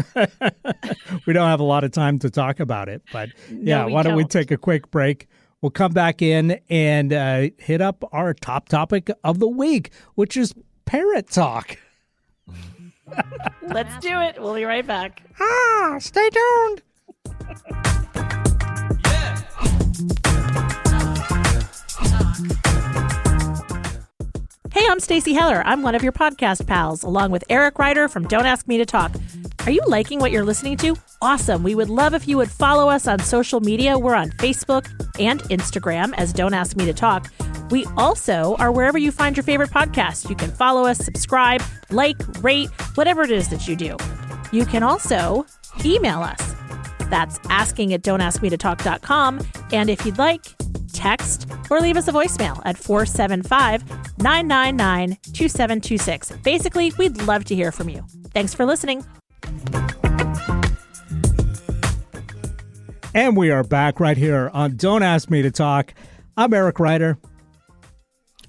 we don't have a lot of time to talk about it. But no, yeah, we why don't we don't. take a quick break? We'll come back in and hit up our top topic of the week, which is parrot talk. Let's do it. We'll be right back. Stay tuned. Hey, I'm Stacey Heller. I'm one of your podcast pals, along with Eric Ryder from Don't Ask Me to Talk. Are you liking what you're listening to? Awesome. We would love if you would follow us on social media. We're on Facebook and Instagram as Don't Ask Me to Talk. We also are wherever you find your favorite podcasts. You can follow us, subscribe, like, rate, whatever it is that you do. You can also email us. That's asking@don'taskmetotalk.com. And if you'd like, text or leave us a voicemail at 475-999-2726. Basically, we'd love to hear from you. Thanks for listening. And we are back right here on Don't Ask Me to Talk. I'm Eric Ryder.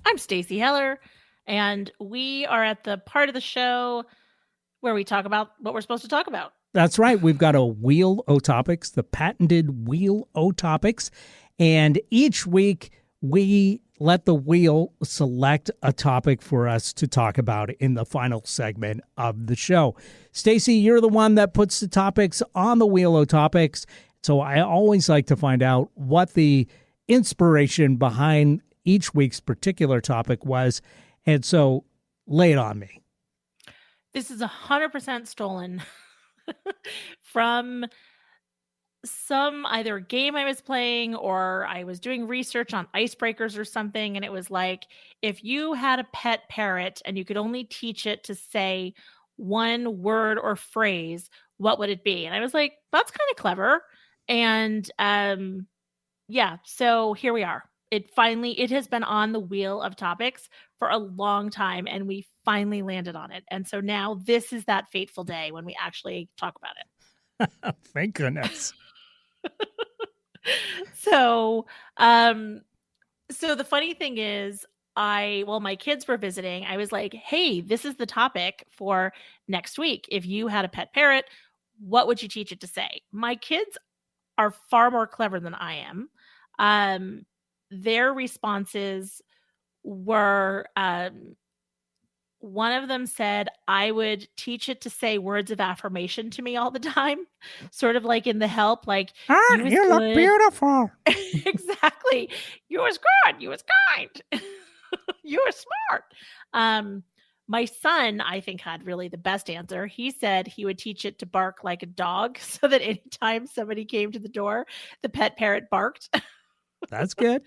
I'm Stacey Heller, and we are at the part of the show where we talk about what we're supposed to talk about. That's right. We've got a Wheel O Topics, the patented Wheel O Topics. And each week we let the wheel select a topic for us to talk about in the final segment of the show. Stacey, you're the one that puts the topics on the Wheel O Topics. So I always like to find out what the inspiration behind each week's particular topic was. And so lay it on me. This is 100% stolen from some either game I was playing or I was doing research on icebreakers or something. And it was like, if you had a pet parrot and you could only teach it to say one word or phrase, what would it be? And I was like, that's kind of clever. And yeah, so here we are. It has been on the wheel of topics for a long time and we finally landed on it. And so now this is that fateful day when we actually talk about it. Thank goodness. So, so the funny thing is my kids were visiting. I was like, hey, this is the topic for next week. If you had a pet parrot, what would you teach it to say? My kids are far more clever than I am. Their responses were, one of them said, I would teach it to say words of affirmation to me all the time, sort of like in The Help, like, You look beautiful. Exactly. You was good. You was kind. You were smart. My son, I think, had really the best answer. He said he would teach it to bark like a dog so that anytime somebody came to the door, the pet parrot barked. That's good.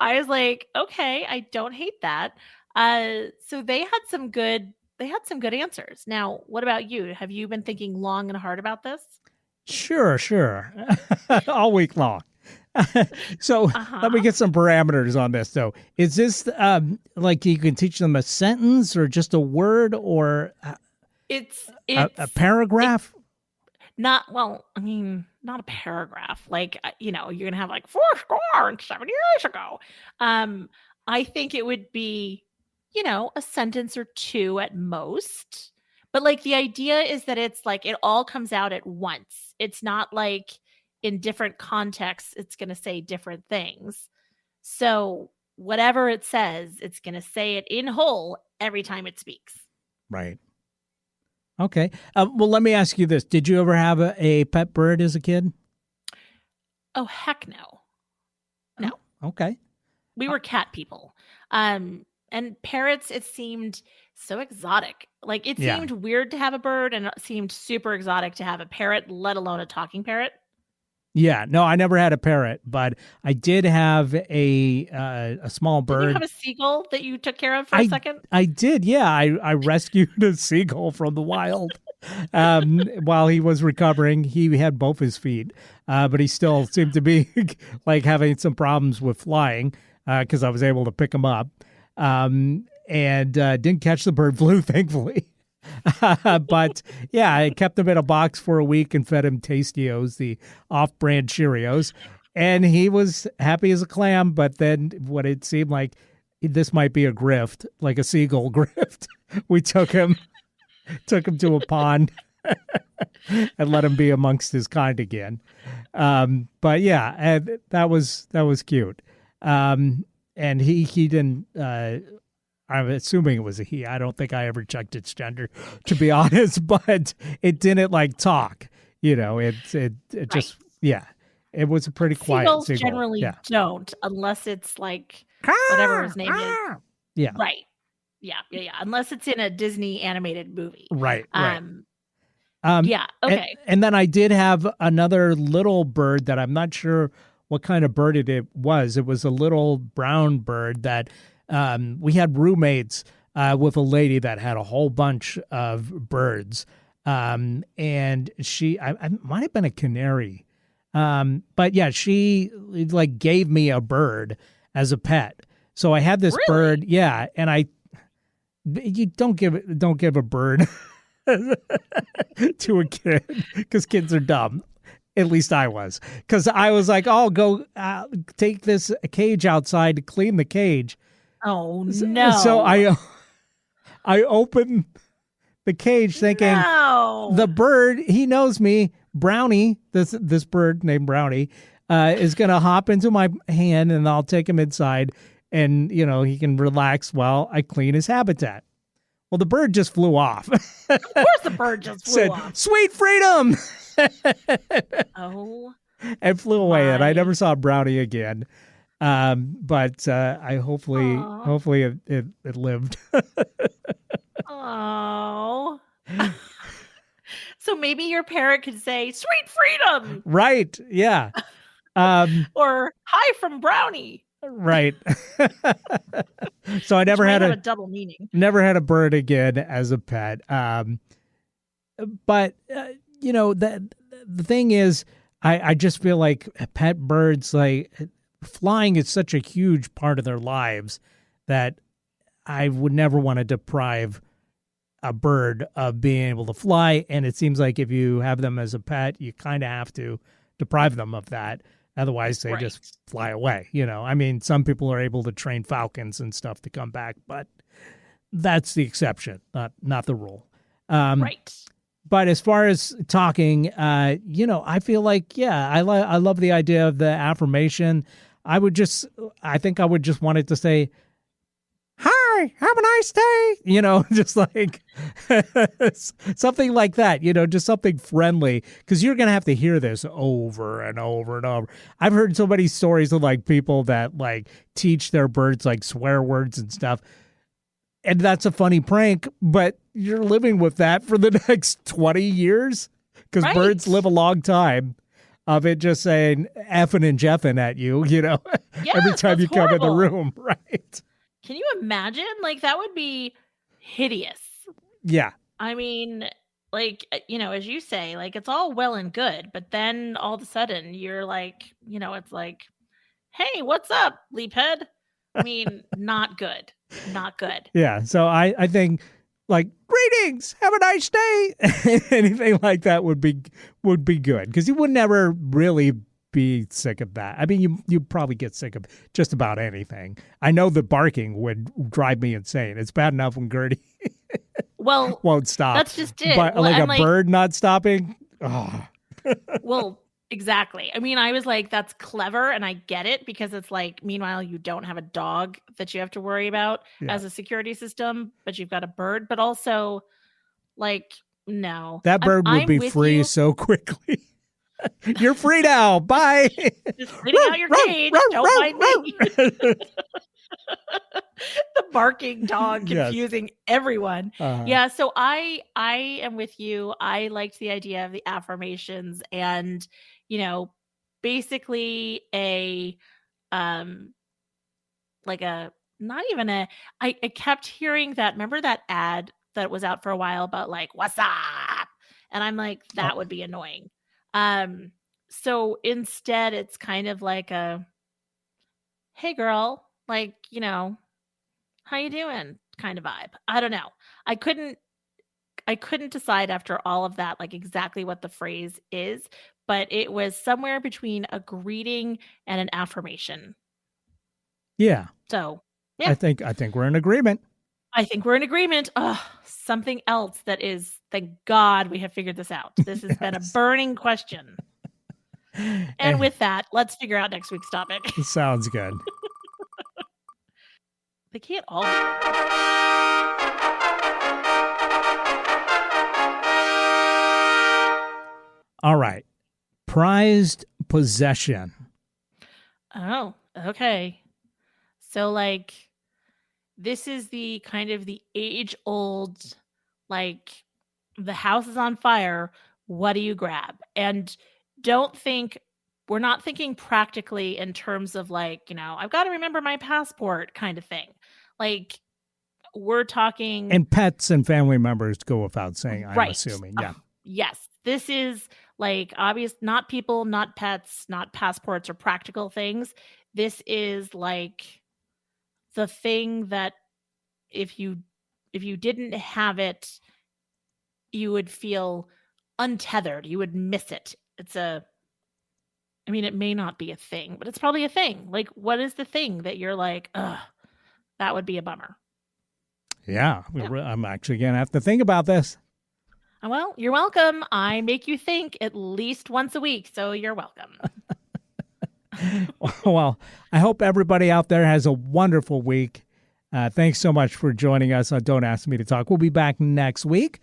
I was like, okay, I don't hate that. So they had some good answers. Now, what about you? Have you been thinking long and hard about this? Sure. All week long. So let me get some parameters on this, though. Is this like you can teach them a sentence or just a word or It's a paragraph? not a paragraph. Like, you're going to have like 407 years ago. I think it would be, a sentence or two at most. But like the idea is that it's like it all comes out at once. It's not like in different contexts, it's going to say different things. So whatever it says, it's going to say it in whole every time it speaks. Right. Okay. Well, let me ask you this. Did you ever have a pet bird as a kid? Oh, heck no. No. Oh, okay. We were cat people. And parrots, it seemed so exotic. Like it seemed weird to have a bird and it seemed super exotic to have a parrot, let alone a talking parrot. Yeah, no, I never had a parrot, but I did have a small Didn't you have bird. a seagull that you took care of for a I second? I did, yeah. I rescued a seagull from the wild. While he was recovering, he had both his feet, but he still seemed to be like having some problems with flying because I was able to pick him up, and didn't catch the bird flu, thankfully. But yeah, I kept him in a box for a week and fed him Tastios, the off-brand Cheerios, and he was happy as a clam. But then, what it seemed like this might be a grift, like a seagull grift, we took him to a pond and let him be amongst his kind again. But yeah, and that was cute. And he didn't. I'm assuming it was a he. I don't think I ever checked its gender, to be honest. But it didn't like talk. It Right. just yeah. It was a pretty quiet Seagulls seagull. generally Yeah. don't, unless it's like whatever his name is. Yeah. Right. Yeah, yeah, yeah. Unless it's in a Disney animated movie. Right. Right. Um, Um, yeah, and, okay. and then I did have another little bird that I'm not sure what kind of bird it was. It was a little brown bird that we had roommates with a lady that had a whole bunch of birds. And I might have been a canary. But yeah, she like gave me a bird as a pet. So I had this Really? bird, yeah, and you don't give a bird to a kid because kids are dumb. At least I was, because I was like, "Oh, go take this cage outside to clean the cage." Oh So no. I opened the cage thinking No. the bird, he knows me, Brownie. This bird named Brownie is gonna hop into my hand, and I'll take him inside, and he can relax while I clean his habitat. Well, the bird just flew off. Of course the bird just flew Said, off. "Sweet freedom," Oh and flew away. And I my. never saw Brownie again. But I Aw. hopefully it lived. Oh. So maybe your parrot could say "Sweet freedom" Right? Yeah. Um, or "Hi from Brownie," right. So I which never might had have a a double meaning. never had a bird again as a pet. But the thing is, I just feel like pet birds, like flying is such a huge part of their lives that I would never want to deprive a bird of being able to fly. And it seems like if you have them as a pet, you kind of have to deprive them of that. Otherwise, they Right. just fly away. I mean, some people are able to train falcons and stuff to come back, but that's the exception, not the rule. Right. But as far as talking, I feel like, yeah, I love the idea of the affirmation. I think I would just want it to say, "Hi, have a nice day," just like something like that, just something friendly, because you're going to have to hear this over and over and over. I've heard so many stories of like people that like teach their birds like swear words and stuff. And that's a funny prank, but you're living with that for the next 20 years because Right. birds live a long time of it just saying effing and jeffing at you, every Yes, time that's you come in the horrible. room, right? Can you imagine? Like, that would be hideous. Yeah. I mean, like, as you say, like, it's all well and good, but then all of a sudden you're like, it's like, "Hey, what's up, leaphead?" I mean, not good. Not good. Yeah. So I think like greetings, have a nice day. Anything like that would be good because you would never really be sick of that. I mean, you probably get sick of just about anything. I know the barking would drive me insane. It's bad enough when Gertie Well, won't stop, that's just it. but Well, like I'm a like, bird not stopping. Oh, well, exactly. I mean, I was like, that's clever, and I get it because it's like, meanwhile, you don't have a dog that you have to worry about yeah. as a security system, but you've got a bird. But also, like, no, That bird would I'm be with free you. so quickly. You're free now. Bye. Just cleaning out your cage. Don't mind me. The barking dog Yes. confusing everyone. Uh-huh. Yeah, so I am with you. I liked the idea of the affirmations and, you know, basically a like a not even a I kept hearing that, remember that ad that was out for a while about like, "What's up?" And I'm like, Oh, that would be annoying. Um, so instead it's kind of like a, "Hey girl, like, how you doing?" kind of vibe. I don't know. I couldn't I couldn't decide after all of that, like, exactly what the phrase is, but it was somewhere between a greeting and an affirmation. yeah. So, I yeah. think I think we're in agreement. I think we're in agreement. Ugh, something else that is, thank God we have figured this out. This has been a Yes. burning question. And Eh, with that, let's figure out next week's topic. sounds good. They can't all be winners. All right. Prized possession. Oh, okay. So, like, this is the kind of the age old, like, the house is on fire. What do you grab? And don't think, we're not thinking practically in terms of like, I've got to remember my passport kind of thing. Like, we're talking, And pets and family members go without saying, I'm right. assuming. Yeah. Yes. This is like obvious, not people, not pets, not passports or practical things. This is like the thing that if you didn't have it, you would feel untethered. You would miss it. I mean, it may not be a thing, but it's probably a thing. Like, what is the thing that you're like, ugh, that would be a bummer? Yeah. Yeah. I'm actually going to have to think about this. Well, you're welcome. I make you think at least once a week, so you're welcome. Well, I hope everybody out there has a wonderful week. Thanks so much for joining us on Don't Ask Me to Talk. We'll be back next week.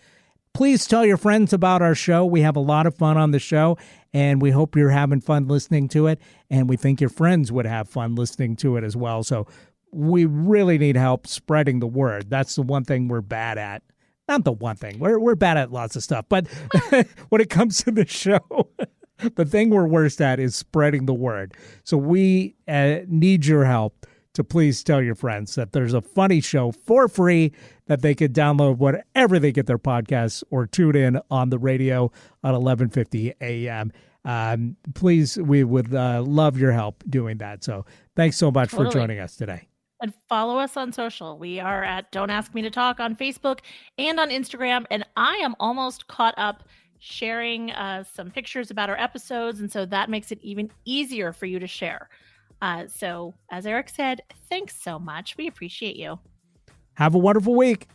Please tell your friends about our show. We have a lot of fun on the show, and we hope you're having fun listening to it. And we think your friends would have fun listening to it as well. So we really need help spreading the word. That's the one thing we're bad at. Not the one thing. We're bad at lots of stuff. But when it comes to the show, the thing we're worst at is spreading the word. So we need your help to please tell your friends that there's a funny show for free that they could download wherever they get their podcasts or tune in on the radio at 11:50 a.m. Please, we would love your help doing that. So thanks so much for Totally. joining us today. And follow us on social. We are at Don't Ask Me to Talk on Facebook and on Instagram. And I am almost caught up sharing some pictures about our episodes. And so that makes it even easier for you to share. So, as Eric said, thanks so much. We appreciate you. Have a wonderful week.